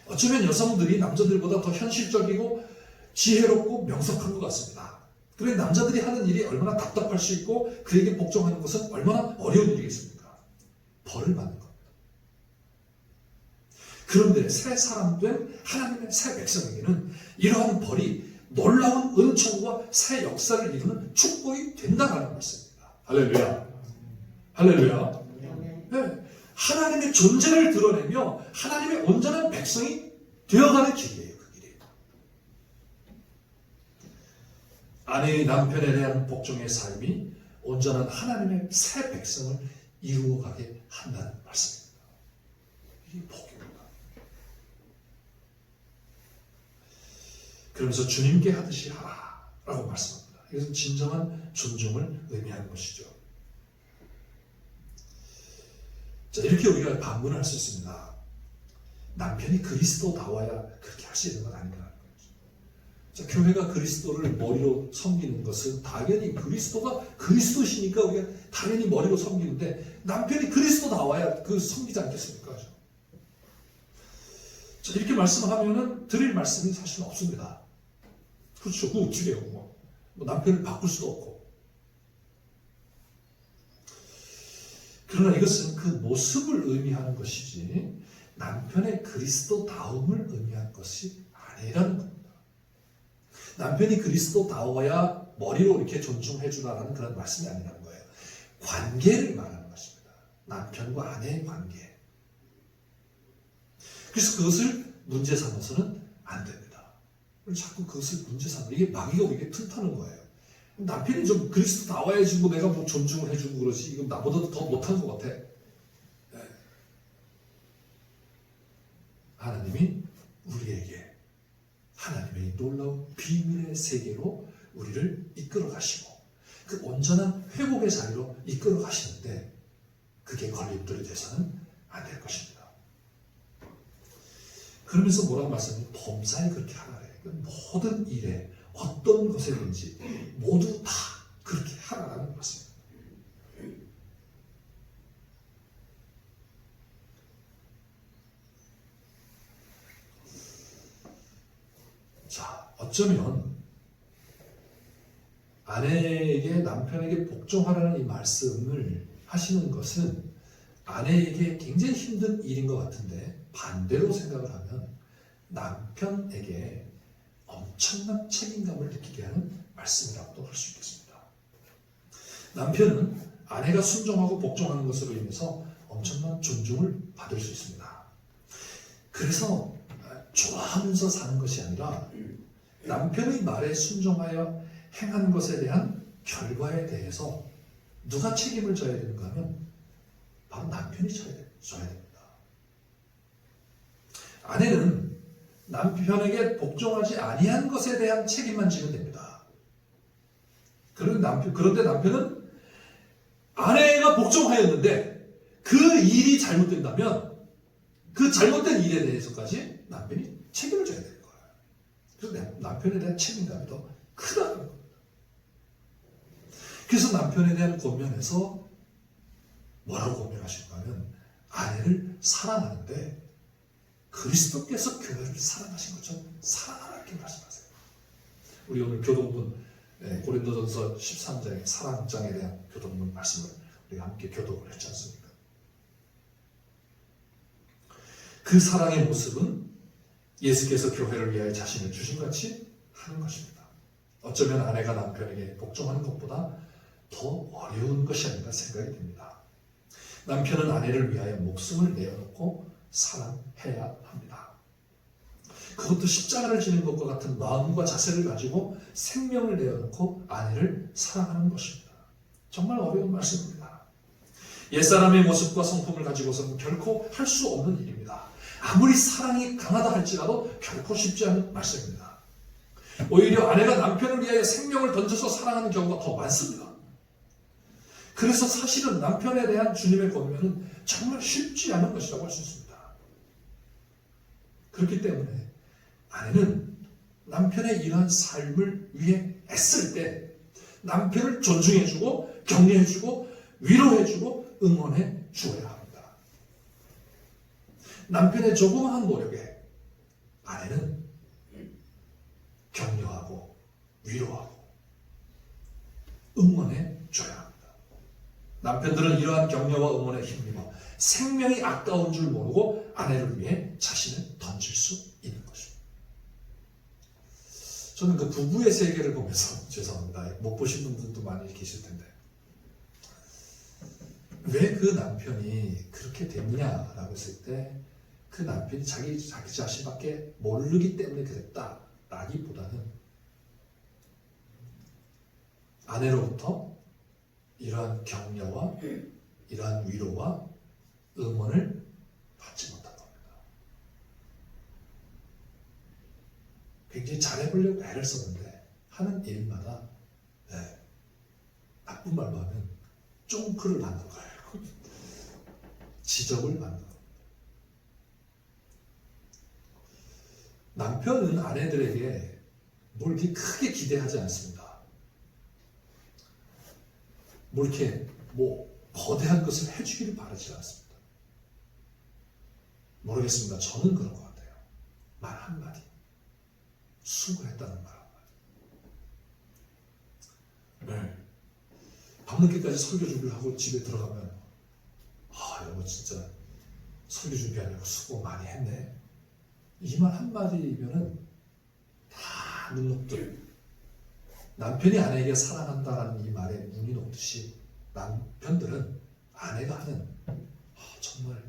어쩌면 여성들이 남자들보다 더 현실적이고 지혜롭고 명석한 것 같습니다. 그런데 남자들이 하는 일이 얼마나 답답할 수 있고 그에게 복종하는 것은 얼마나 어려운 일이겠습니까? 벌을 받는 겁니다. 그런데 새 사람 된 하나님의 새 백성에게는 이러한 벌이 놀라운 은총과 새 역사를 이루는 축복이 된다는 말씀입니다. 할렐루야. 할렐루야. 네. 하나님의 존재를 드러내며 하나님의 온전한 백성이 되어가는 길이에요. 그 길이. 아내의 남편에 대한 복종의 삶이 온전한 하나님의 새 백성을 이루어가게 한다는 말씀입니다. 이게 복입니다. 그러면서 주님께 하듯이 하라 라고 말씀합니다. 이것은 진정한 존중을 의미하는 것이죠. 자, 이렇게 우리가 반문할 수 있습니다. 남편이 그리스도다워야 그렇게 할 수 있는 건 아닌가. 자, 교회가 그리스도를 머리로 섬기는 것은 당연히 그리스도가 그리스도시니까 우리가 당연히 머리로 섬기는데 남편이 그리스도다워야 그 섬기지 않겠습니까? 자, 이렇게 말씀하면은 드릴 말씀이 사실 없습니다. 그렇죠. 그 어떻게 해요? 뭐 남편을 바꿀 수도 없고. 그러나 이것은 그 모습을 의미하는 것이지 남편의 그리스도다움을 의미하는 것이 아니라는 겁니다. 남편이 그리스도다워야 머리로 이렇게 존중해 주라는 그런 말씀이 아니라는 거예요. 관계를 말하는 것입니다. 남편과 아내의 관계. 그래서 그것을 문제 삼아서는 안 됩니다. 자꾸 그것을 문제 삼는 이게 마귀가 이게 틈타는 거예요. 남편이 좀 그리스도다워야지 뭐 내가 뭐 존중을 해주고 그러지 이거 나보다도 더 못한 것 같아. 네. 하나님이 우리에게 하나님의 놀라운 비밀의 세계로 우리를 이끌어 가시고 그 온전한 회복의 자리로 이끌어 가시는데 그게 걸림돌이 돼서는 안 될 것입니다. 그러면서 뭐라고 말씀하냐면 범사에 그렇게 하라래. 모든 일에 어떤 것이든지 모두 다 그렇게 하라는 말씀입니다. 자, 어쩌면 아내에게 남편에게 복종하라는 이 말씀을 하시는 것은 아내에게 굉장히 힘든 일인 것 같은데 반대로 생각을 하면 남편에게 엄청난 책임감을 느끼게 하는 말씀이라고도 할 수 있겠습니다. 남편은 아내가 순종하고 복종하는 것으로 인해서 엄청난 존중을 받을 수 있습니다. 그래서 좋아하면서 사는 것이 아니라 남편의 말에 순종하여 행한 것에 대한 결과에 대해서 누가 책임을 져야 되는가 하면 바로 남편이 져야 됩니다. 아내는 남편에게 복종하지 아니한 것에 대한 책임만 지면 됩니다. 그런데 남편은 아내가 복종하였는데 그 일이 잘못된다면 그 잘못된 일에 대해서까지 남편이 책임을 져야 되는 거예요. 그래서 남편에 대한 책임감이 더 크다는 겁니다. 그래서 남편에 대한 권면에서 뭐라고 권면하시는가 하면 아내를 사랑하는데 그리스도께서 교회를 사랑하신 것처럼 사랑하라고 말씀하세요. 우리 오늘 교동문 고린도전서 13장의 사랑장에 대한 교동문 말씀을 우리가 함께 교독을 했지 않습니까? 그 사랑의 모습은 예수께서 교회를 위하여 자신을 주신 같이 하는 것입니다. 어쩌면 아내가 남편에게 복종하는 것보다 더 어려운 것이 아닌가 생각이 듭니다. 남편은 아내를 위하여 목숨을 내어놓고 사랑해야 합니다. 그것도 십자가를 지는 것과 같은 마음과 자세를 가지고 생명을 내어놓고 아내를 사랑하는 것입니다. 정말 어려운 말씀입니다. 옛사람의 모습과 성품을 가지고서는 결코 할 수 없는 일입니다. 아무리 사랑이 강하다 할지라도 결코 쉽지 않은 말씀입니다. 오히려 아내가 남편을 위하여 생명을 던져서 사랑하는 경우가 더 많습니다. 그래서 사실은 남편에 대한 주님의 권면은 정말 쉽지 않은 것이라고 할 수 있습니다. 그렇기 때문에 아내는 남편의 이러한 삶을 위해 애쓸 때 남편을 존중해주고 격려해주고 위로해주고 응원해 주어야 합니다. 남편의 조그마한 노력에 아내는 격려하고 위로하고 응원해 줘야 합니다. 남편들은 이러한 격려와 응원에 힘입어 생명이 아까운 줄 모르고 아내를 위해 자신을 던질 수 있는 것입니다. 저는 그 부부의 세계를 보면서 죄송합니다. 못 보신 분들도 많이 계실 텐데 왜 그 남편이 그렇게 됐냐라고 했을 때 그 남편이 자기 자신밖에 모르기 때문에 그랬다라기보다는 아내로부터 이러한 격려와 이러한 위로와 응원을 받지 못한 겁니다. 굉장히 잘해보려고 애를 썼는데 하는 일마다 나쁜 말로 하면 쫑크를 받는 거예요. 지적을 받는 거예요. 남편은 아내들에게 뭘 이렇게 크게 기대하지 않습니다. 뭐 이렇게 거대한 것을 해주기를 바라지 않습니다. 모르겠습니다. 저는 그런 것 같아요. 말 한마디, 수고했다는 말 한마디. 밤늦게까지 설교 준비를 하고 집에 들어가면 여보 진짜 설교 준비하려고 수고 많이 했네. 이 말 한마디면은 다 눈 녹듯 남편이 아내에게 사랑한다라는 이 말에 눈이 녹듯이 남편들은 아내가 하는 정말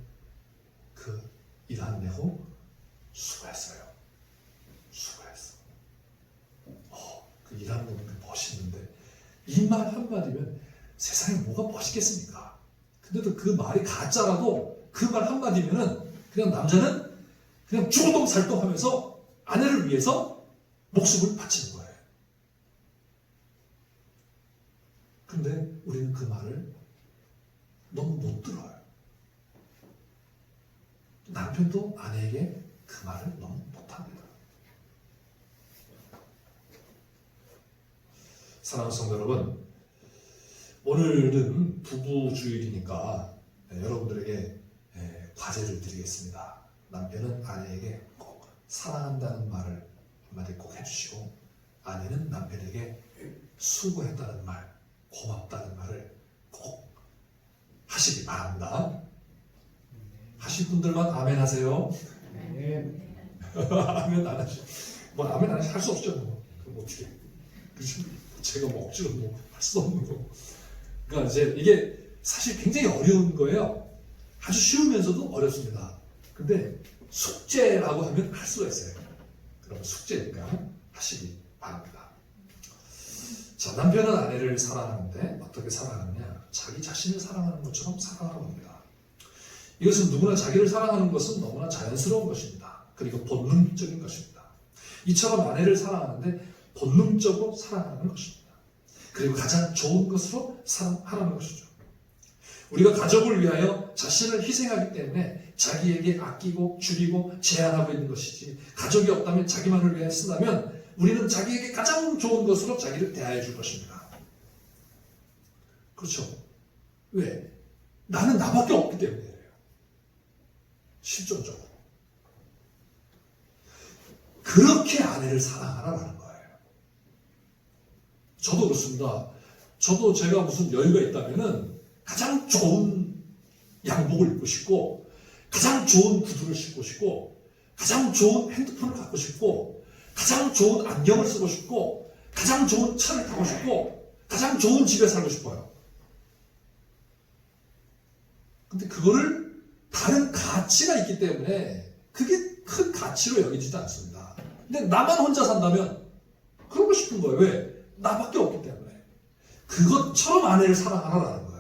그 일 안 내고 수고했어요. 수고했어. 그 일하는 거 보니까 멋있는데 이 말 한마디면 세상에 뭐가 멋있겠습니까? 근데도 그 말이 가짜라도 그 말 한마디면은 그냥 남자는 그냥 죽을똥살똥 하면서 아내를 위해서 목숨을 바치는 거예요. 근데 우리는 그 말을 너무 못 들어요. 남편도 아내에게 그 말을 너무 못합니다. 사랑하는 성도 여러분, 오늘은 부부주일이니까 여러분들에게 과제를 드리겠습니다. 남편은 아내에게 꼭 사랑한다는 말을 한마디 꼭 해주시고 아내는 남편에게 수고했다는 말, 고맙다는 말을 꼭 하시기 바랍니다. 하실 분들만 아멘 하세요. 아멘 안 하시, 아멘 안 하시 할 수 없죠. 그럼 어떻게? 그죠? 제가 억지로 할 수 없는 거. 그러니까 이제 이게 사실 굉장히 어려운 거예요. 아주 쉬우면서도 어렵습니다. 근데 숙제라고 하면 할 수가 있어요. 그러면 숙제니까 하시기 바랍니다. 자, 남편은 아내를 사랑하는데 어떻게 사랑하느냐? 자기 자신을 사랑하는 것처럼 사랑하는 겁니다. 이것은 누구나 자기를 사랑하는 것은 너무나 자연스러운 것입니다. 그리고 본능적인 것입니다. 이처럼 아내를 사랑하는데 본능적으로 사랑하는 것입니다. 그리고 가장 좋은 것으로 사랑하는 것이죠. 우리가 가족을 위하여 자신을 희생하기 때문에 자기에게 아끼고 줄이고 제한하고 있는 것이지, 가족이 없다면 자기만을 위해 쓴다면 우리는 자기에게 가장 좋은 것으로 자기를 대하여 줄 것입니다. 그렇죠? 왜? 나는 나밖에 없기 때문이에요. 실존적으로. 그렇게 아내를 사랑하라는 거예요. 저도 그렇습니다. 저도 제가 무슨 여유가 있다면은 가장 좋은 양복을 입고 싶고, 가장 좋은 구두를 신고 싶고, 가장 좋은 핸드폰을 갖고 싶고, 가장 좋은 안경을 쓰고 싶고, 가장 좋은 차를 타고 싶고, 가장 좋은 집에 살고 싶어요. 근데 그거를 다른 가치가 있기 때문에 그게 큰 가치로 여기지도 않습니다. 근데 나만 혼자 산다면 그러고 싶은 거예요. 왜? 나밖에 없기 때문에. 그것처럼 아내를 사랑하라는 거예요.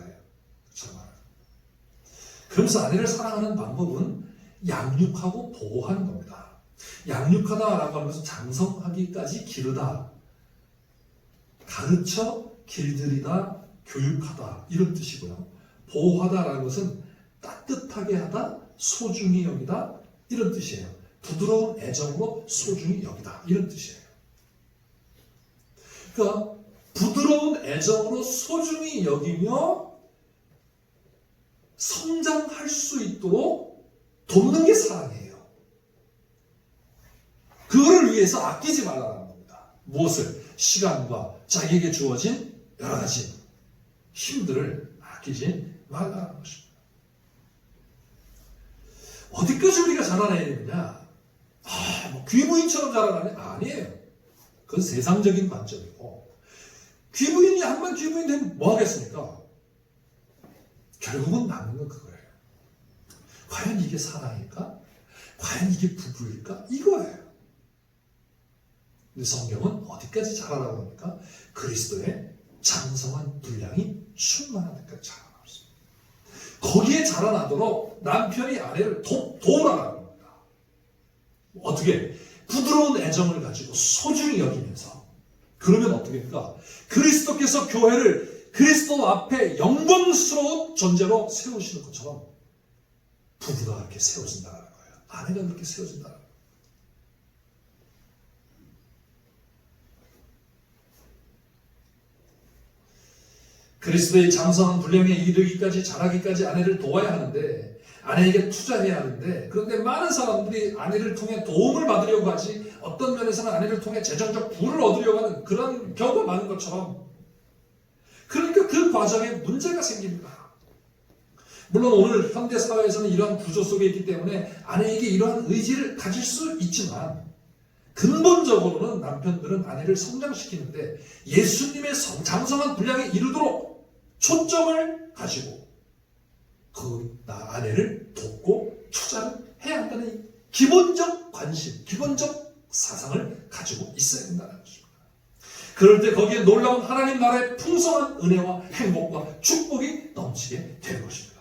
그러면서 아내를 사랑하는 방법은 양육하고 보호하는 겁니다. 양육하다라고 하는 것은 장성하기까지 기르다, 가르쳐 길들이다, 교육하다 이런 뜻이고요. 보호하다라는 것은 따뜻하게 하다, 소중히 여기다 이런 뜻이에요. 부드러운 애정으로 소중히 여기다 이런 뜻이에요. 그러니까 부드러운 애정으로 소중히 여기며 성장할 수 있도록 돕는 게 사랑이에요. 그거를 위해서 아끼지 말라는 겁니다. 무엇을? 시간과 자기에게 주어진 여러 가지 힘들을 아끼지 말라는 것입니다. 어디까지 우리가 자라나야 되느냐? 귀부인처럼 자라나냐? 아니에요. 그건 세상적인 관점이고, 귀부인이 한번 귀부인 되면 뭐 하겠습니까? 결국은 남는 건 그거예요. 과연 이게 사랑일까? 과연 이게 부부일까? 이거예요. 근데 성경은 어디까지 자라라고 합니까? 그리스도의 장성한 분량이 충만한 데까지 자라나고 있습니다. 거기에 자라나도록 남편이 아내를 도우라는 겁니다. 어떻게? 부드러운 애정을 가지고 소중히 여기면서. 그러면 어떻게 할까? 그리스도께서 교회를 그리스도 앞에 영광스러운 존재로 세우시는 것처럼 부부가 그렇게 세워진다는 거예요. 아내가 그렇게 세워진다는 거예요. 그리스도의 장성한 분량에 이르기까지 자라기까지 아내를 도와야 하는데, 아내에게 투자해야 하는데, 그런데 많은 사람들이 아내를 통해 도움을 받으려고 하지, 어떤 면에서는 아내를 통해 재정적 부를 얻으려고 하는 그런 경우가 많은 것처럼, 그러니까 그 과정에 문제가 생깁니다. 물론 오늘 현대 사회에서는 이러한 구조 속에 있기 때문에 아내에게 이러한 의지를 가질 수 있지만, 근본적으로는 남편들은 아내를 성장시키는데 예수님의 장성한 분량에 이르도록 초점을 가지고 나 아내를 돕고 투자를 해야 한다는 기본적 관심, 기본적 사상을 가지고 있어야 된다는 것입니다. 그럴 때 거기에 놀라운 하나님 나라의 풍성한 은혜와 행복과 축복이 넘치게 되는 것입니다.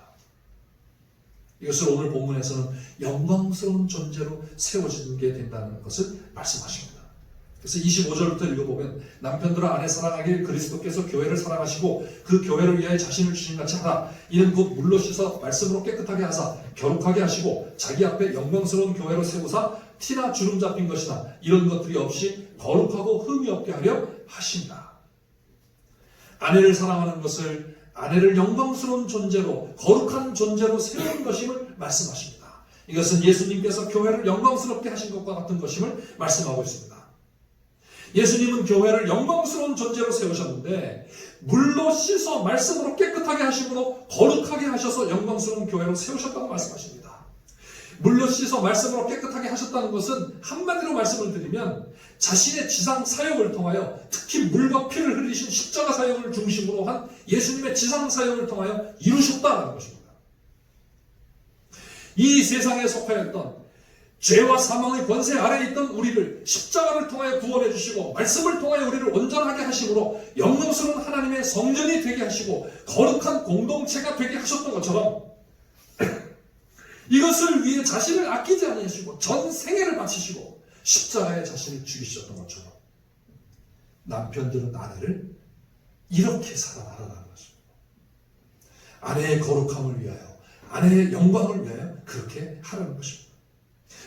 이것을 오늘 본문에서는 영광스러운 존재로 세워지게 된다는 것을 말씀하십니다. 그래서 25절부터 읽어보면 남편들아 아내 사랑하길 그리스도께서 교회를 사랑하시고 그 교회를 위하여 자신을 주신 같이 하라. 이는 곧 물로 씻어 말씀으로 깨끗하게 하사 거룩하게 하시고 자기 앞에 영광스러운 교회로 세우사 티나 주름 잡힌 것이나 이런 것들이 없이 거룩하고 흠이 없게 하려 하십니다. 아내를 사랑하는 것을 아내를 영광스러운 존재로 거룩한 존재로 세운 것임을 말씀하십니다. 이것은 예수님께서 교회를 영광스럽게 하신 것과 같은 것임을 말씀하고 있습니다. 예수님은 교회를 영광스러운 존재로 세우셨는데 물로 씻어 말씀으로 깨끗하게 하심으로 거룩하게 하셔서 영광스러운 교회로 세우셨다고 말씀하십니다. 물로 씻어 말씀으로 깨끗하게 하셨다는 것은 한마디로 말씀을 드리면 자신의 지상 사역을 통하여 특히 물과 피를 흘리신 십자가 사역을 중심으로 한 예수님의 지상 사역을 통하여 이루셨다는 것입니다. 이 세상에 속하였던 죄와 사망의 권세 아래에 있던 우리를 십자가를 통하여 구원해 주시고 말씀을 통하여 우리를 온전하게 하심으로 영광스러운 하나님의 성전이 되게 하시고 거룩한 공동체가 되게 하셨던 것처럼 이것을 위해 자신을 아끼지 아니하시고 전 생애를 바치시고 십자가에 자신을 죽이셨던 것처럼 남편들은 아내를 이렇게 사랑하라는 것입니다. 아내의 거룩함을 위하여 아내의 영광을 위하여 그렇게 하라는 것입니다.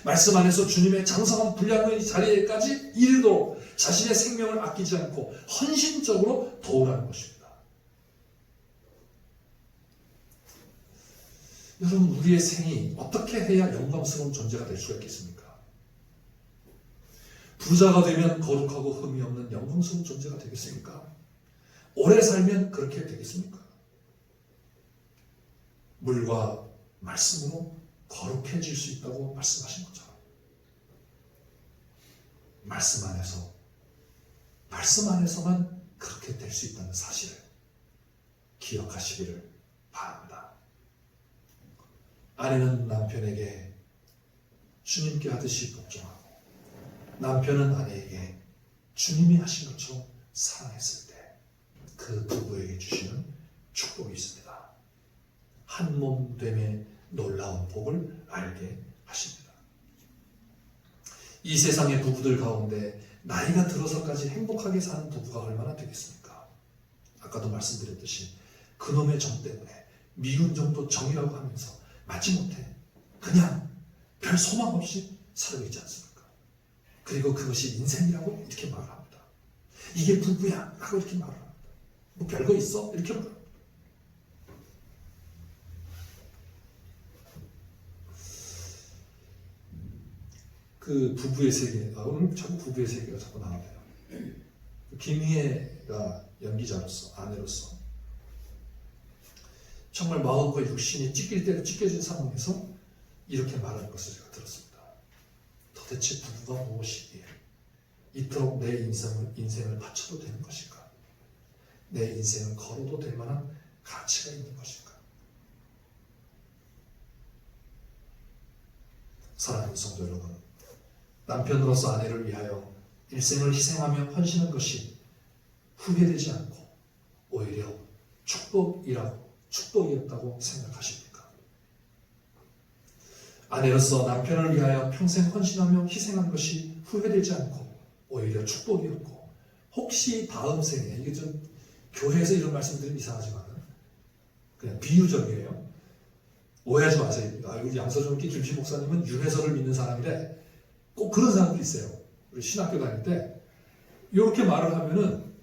말씀 안에서 주님의 장성한 분량의 자리에까지 이르도록 자신의 생명을 아끼지 않고 헌신적으로 도우라는 것입니다. 여러분, 우리의 생이 어떻게 해야 영광스러운 존재가 될 수가 있겠습니까? 부자가 되면 거룩하고 흠이 없는 영광스러운 존재가 되겠습니까? 오래 살면 그렇게 되겠습니까? 물과 말씀으로 거룩해질 수 있다고 말씀하신 것처럼 말씀 안에서만 그렇게 될 수 있다는 사실을 기억하시기를 바랍니다. 아내는 남편에게 주님께 하듯이 복종하고 남편은 아내에게 주님이 하신 것처럼 사랑했을 때 그 부부에게 주시는 축복이 있습니다. 한 몸 됨의 놀라운 복을 알게 하십니다. 이 세상의 부부들 가운데 나이가 들어서까지 행복하게 사는 부부가 얼마나 되겠습니까? 아까도 말씀드렸듯이 그놈의 정 때문에 미운 정도 정이라고 하면서 마지못해 그냥 별 소망 없이 살고 있지 않습니까? 그리고 그것이 인생이라고 이렇게 말을 합니다. 이게 부부야 라고 이렇게 말을 합니다. 뭐 별거 있어? 이렇게 말을 합니다. 그 부부의 세계, 오늘 자꾸 부부의 세계가 자꾸 나오네요. 김희애가 연기자로서, 아내로서 정말 마음과 육신이 찢길 대로 찢겨진 상황에서 이렇게 말하는 것을 제가 들었습니다. 도대체 부부가 무엇이기에 이토록 내 인생을 바쳐도 되는 것인가? 내 인생을 걸어도 될 만한 가치가 있는 것인가? 사랑하는 성도 여러분, 남편으로서 아내를 위하여 일생을 희생하며 헌신한 것이 후회되지 않고 오히려 축복이었다고 생각하십니까? 아내로서 남편을 위하여 평생 헌신하며 희생한 것이 후회되지 않고 오히려 축복이었고, 혹시 다음 생에, 이게 좀 교회에서 이런 말씀드리면 이상하지만 그냥 비유적이에요. 오해하지 마세요. 우리 양서준 김준식 목사님은 윤회설을 믿는 사람이래. 꼭 그런 사람도 있어요. 우리 신학교 다닐 때 이렇게 말을 하면은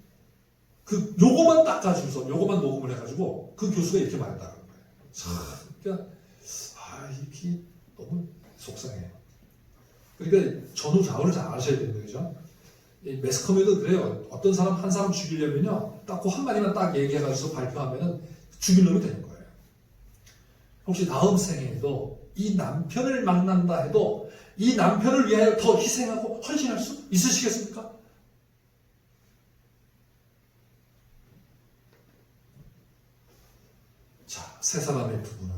요거만 닦아주면서 요거만 녹음을 해가지고 그 교수가 이렇게 말했다는 거예요. 참, 그러니까 이게 너무 속상해요. 그러니까 전후좌우를 잘 아셔야 되는 거죠. 매스컴에도 그래요. 어떤 사람 한 사람 죽이려면요, 딱 그 한마디만 딱 얘기해가지고 발표하면은 죽일 놈이 되는 거예요. 혹시 다음 생에도 이 남편을 만난다 해도 이 남편을 위하여 더 희생하고 헌신할 수 있으시겠습니까? 자, 세 사람의 부부는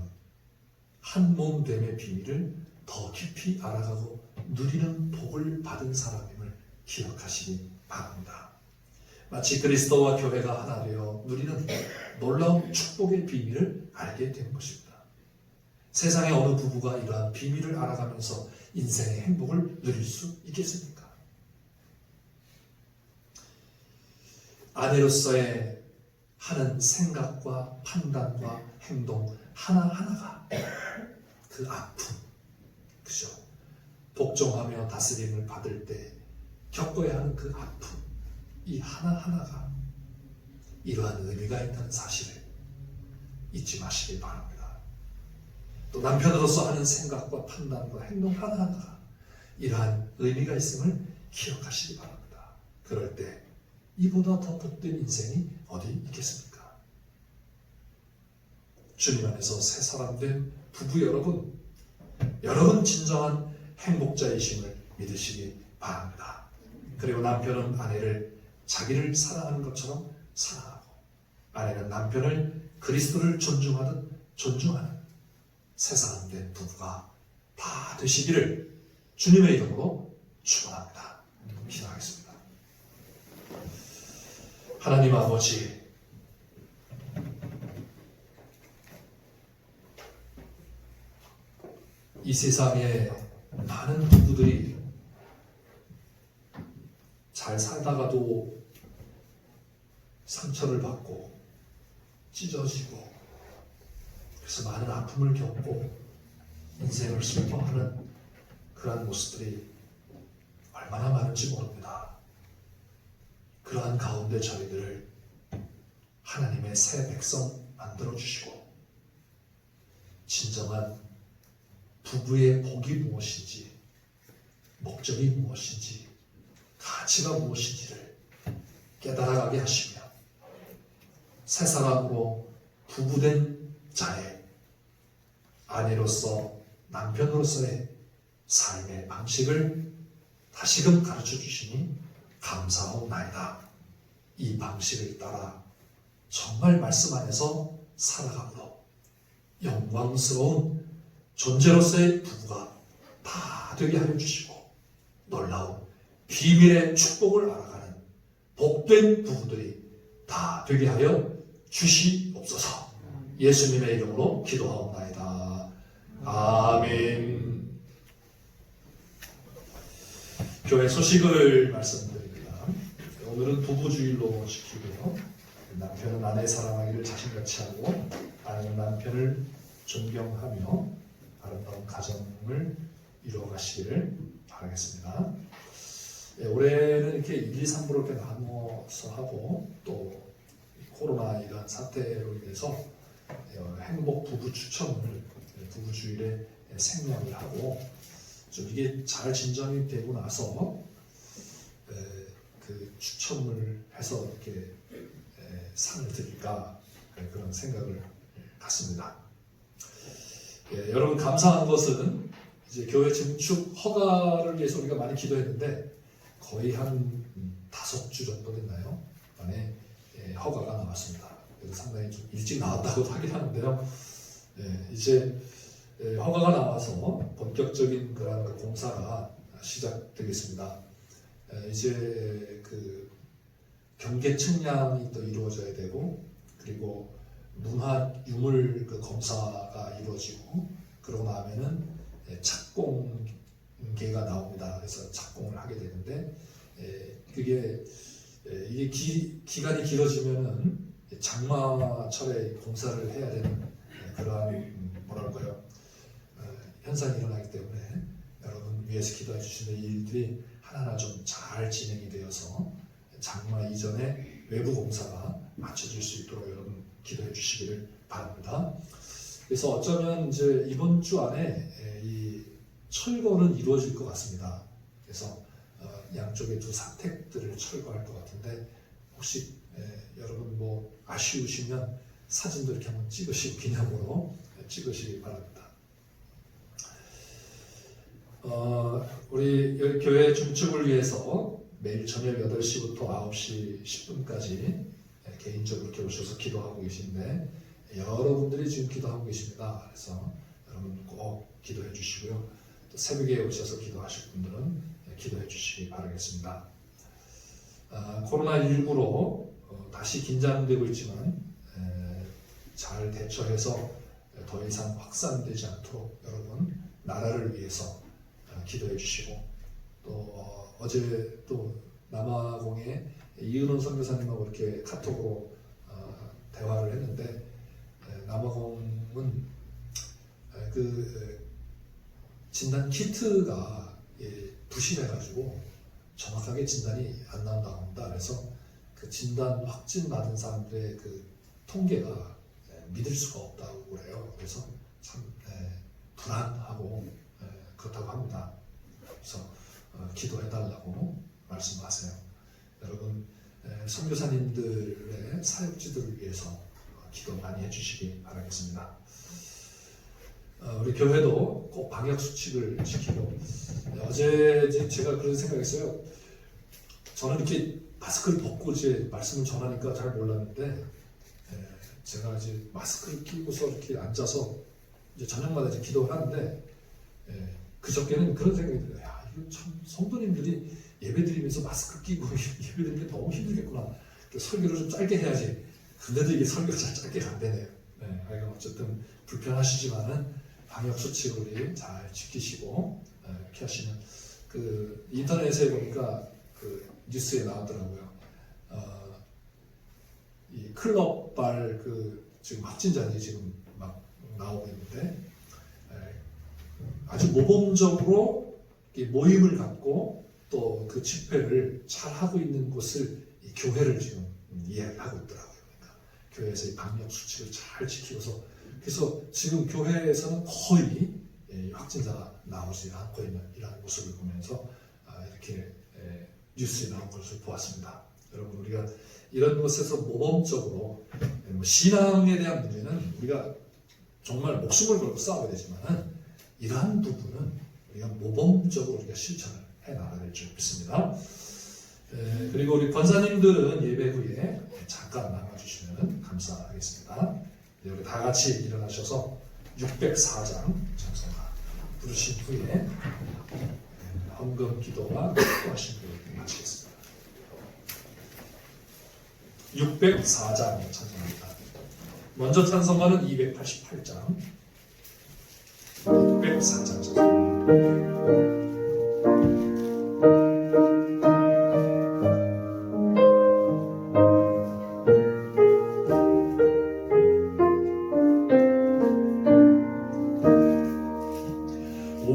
한 몸됨의 비밀을 더 깊이 알아가고 누리는 복을 받은 사람임을 기억하시기 바랍니다. 마치 그리스도와 교회가 하나 되어 누리는 놀라운 축복의 비밀을 알게 된 것입니다. 세상의 어느 부부가 이러한 비밀을 알아가면서 인생의 행복을 누릴 수 있겠습니까? 아내로서의 하는 생각과 판단과 행동 하나하나가 그 아픔, 그죠? 복종하며 다스림을 받을 때 겪어야 하는 그 아픔, 이 하나하나가 이러한 의미가 있다는 사실을 잊지 마시기 바랍니다. 또 남편으로서 하는 생각과 판단과 행동 하나하나가 이러한 의미가 있음을 기억하시기 바랍니다. 그럴 때 이보다 더 복된 인생이 어디 있겠습니까? 주님 안에서 새 사람 된 부부 여러분 진정한 행복자이심을 믿으시기 바랍니다. 그리고 남편은 아내를 자기를 사랑하는 것처럼 사랑하고, 아내는 남편을 그리스도를 존중하듯 존중하는 새 사람 된 부부가 다 되시기를 주님의 이름으로 축원합니다. 기도하겠습니다. 하나님 아버지, 이 세상에 많은 부부들이 잘 살다가도 상처를 받고 찢어지고, 그래서 많은 아픔을 겪고 인생을 슬퍼하는 그러한 모습들이 얼마나 많은지 모릅니다. 그러한 가운데 저희들을 하나님의 새 백성 만들어주시고, 진정한 부부의 복이 무엇인지, 목적이 무엇인지, 가치가 무엇인지를 깨달아가게 하시며, 새 사람으로 부부된 자의 아내로서 남편으로서의 삶의 방식을 다시금 가르쳐 주시니 감사하옵나이다. 이 방식을 따라 정말 말씀 안에서 살아감으로 영광스러운 존재로서의 부부가 다 되게 하여 주시고, 놀라운 비밀의 축복을 알아가는 복된 부부들이 다 되게 하여 주시옵소서. 예수님의 이름으로 기도하옵나이다. 아멘. 교회 소식을 말씀드립니다. 오늘은 부부주일로 지키고요, 남편은 아내 사랑하기를 자신같이 하고 아내는 남편을 존경하며 아름다운 가정을 이루어가시기를 바라겠습니다. 올해는 이렇게 1, 2, 3부로 이렇게 나누어서 하고, 또 코로나 이런 사태로 인해서 행복 부부 추첨을 부부주일에 생략을 하고, 좀 이게 잘 진정이 되고 나서 그 추첨을 해서 이렇게 상을 드릴까 그런 생각을 갖습니다. 여러분, 감사한 것은 이제 교회 증축 허가를 위해서 우리가 많이 기도했는데 거의 한 5주 정도 됐나요? 만에 허가가 나왔습니다. 그래서 상당히 좀 일찍 나왔다고 하긴 하는데요. 이제 허가가 나와서 본격적인 그런 공사가 시작되겠습니다. 이제 그 경계 측량이 또 이루어져야 되고, 그리고 문화 유물 그 검사가 이루어지고, 그러고 나면은 착공계가 나옵니다. 그래서 착공을 하게 되는데, 그게 이게 기간이 길어지면은 장마철에 공사를 해야 되는 그러한 뭐랄까요, 현상이 일어나기 때문에 여러분 위에서 기도해 주시는 이 일들이 하나하나 좀 잘 진행이 되어서 장마 이전에 외부 공사가 마쳐질 수 있도록 여러분 기도해 주시기를 바랍니다. 그래서 어쩌면 이제 이번 주 안에 이 철거는 이루어질 것 같습니다. 그래서 양쪽의 두 사택들을 철거할 것 같은데, 혹시 여러분 뭐 아쉬우시면 사진도 이렇게 한번 찍으시고 기념으로 찍으시기 바랍니다. 우리 여기 교회 중축을 위해서 매일 저녁 8시부터 9시 10분까지 개인적으로 이렇게 오셔서 기도하고 계신데, 여러분들이 지금 기도하고 계십니다. 그래서 여러분 꼭 기도해 주시고요. 또 새벽에 오셔서 기도하실 분들은 기도해 주시기 바라겠습니다. 코로나19로 다시 긴장되고 있지만 잘 대처해서 더 이상 확산되지 않도록 여러분 나라를 위해서 기도해 주시고, 또 어제 또 남아공의 이은원 선교사님하고 이렇게 카톡으로 대화를 했는데, 남아공은 그 진단 키트가 부실해가지고 정확하게 진단이 안 나온다. 그래서 그 진단 확진 받은 사람들의 그 통계가 믿을 수가 없다고 그래요. 그래서 참 불안하고 그렇다고 합니다. 그래서 기도해달라고 말씀하세요. 여러분 선교사님들의 사역지들을 위해서 기도 많이 해주시기 바라겠습니다. 우리 교회도 꼭 방역 수칙을 지키고, 어제 제가 그런 생각했어요. 저는 이렇게 마스크를 벗고 이제 말씀을 전하니까 잘 몰랐는데, 제가 이제 마스크를 끼고서 이렇게 앉아서 이제 저녁마다 이제 기도를 하는데, 그저께는 그런 생각이 들어요. 야, 이거 참 성도님들이 예배드리면서 마스크 끼고 예배드리는 게 너무 힘들겠구나. 설교를 좀 짧게 해야지. 근데도 이게 설교가 잘 짧게 안 되네요. 하여간 어쨌든 불편하시지만은 방역 수칙을 우리 잘 지키시고 이렇게 하시면, 그 인터넷에 보니까 그 뉴스에 나오더라고요. 이 클럽발 그 지금 확진자들이 지금 막 나오고 있는데, 아주 모범적으로 모임을 갖고 또 그 집회를 잘 하고 있는 곳을 이 교회를 지금 이야기하고 있더라고요. 그러니까 교회에서 이 방역 수칙을 잘 지키고서, 그래서 지금 교회에서는 거의 확진자가 나오지 않고 있는 이러한 모습을 보면서 이렇게 뉴스에 나온 것을 보았습니다. 여러분, 우리가 이런 것에서 모범적으로, 신앙에 대한 문제는 우리가 정말 목숨을 걸고 싸워야 되지만, 이러한 부분은 우리가 모범적으로 우리가 실천을 해 나가야 될 줄 믿습니다. 그리고 우리 권사님들은 예배 후에 잠깐 남아주시면 감사하겠습니다. 우리 다 같이 일어나셔서 604장 찬송가 부르신 후에 헌금 기도와 기도하신 후에 마치겠습니다. 604장 찬송합니다. 먼저 찬송가는 288장 604장 찬송합니다.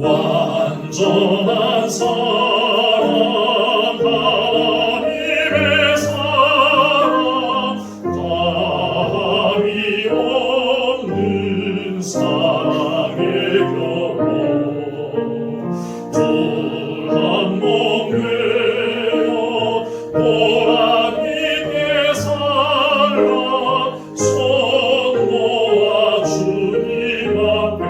완전한 사랑 하나님의 사랑 감이 없는 사랑의 결혼 둘한 몸 되어 보람있게 살아 손 모아 주님 앞에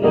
오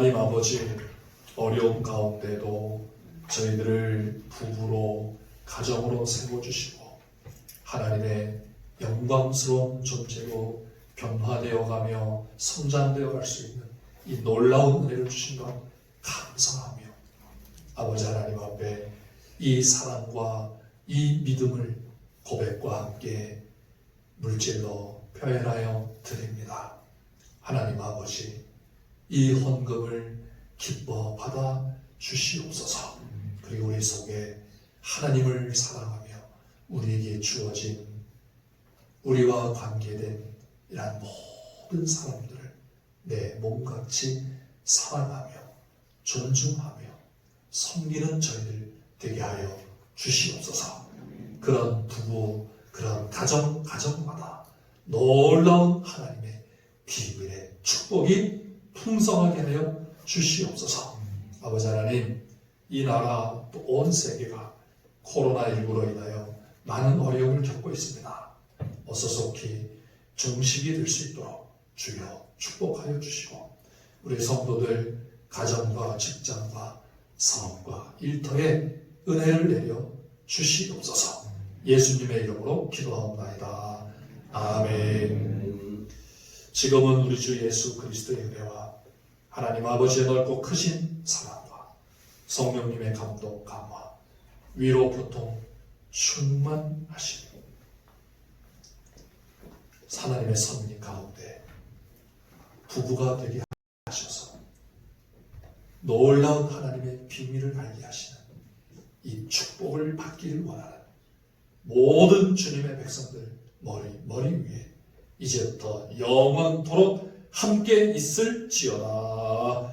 하나님 아버지, 어려움 가운데도 저희들을 부부로 가정으로 세워주시고 하나님의 영광스러운 존재로 변화되어가며 성장되어 갈 수 있는 이 놀라운 은혜를 주신 것 감사하며 아버지 하나님 앞에 이 사랑과 이 믿음을 고백과 함께 물질로 표현하여 드립니다. 하나님 아버지, 이 헌금을 기뻐 받아 주시옵소서. 그리고 우리 속에 하나님을 사랑하며 우리에게 주어진 우리와 관계된 이러한 모든 사람들을 내 몸같이 사랑하며 존중하며 섬기는 저희들 되게 하여 주시옵소서. 그런 부부, 그런 가정마다 놀라운 하나님의 비밀의 축복이 풍성하게 하여 주시옵소서. 아버지 하나님, 이 나라 또 온 세계가 코로나19로 인하여 많은 어려움을 겪고 있습니다. 어서 속히 종식이 될 수 있도록 주여 축복하여 주시고 우리 성도들 가정과 직장과 사업과 일터에 은혜를 내려 주시옵소서. 예수님의 이름으로 기도하옵나이다. 아멘. 지금은 우리 주 예수 그리스도의 은혜와 하나님 아버지의 넓고 크신 사랑과 성령님의 감동, 감화, 위로, 보통, 충만하심 하나님의 섭리 가운데 부부가 되게 하셔서 놀라운 하나님의 비밀을 알게 하시는 이 축복을 받기를 원하는 모든 주님의 백성들 머리 위에 이제부터 영원토록 함께 있을지어다.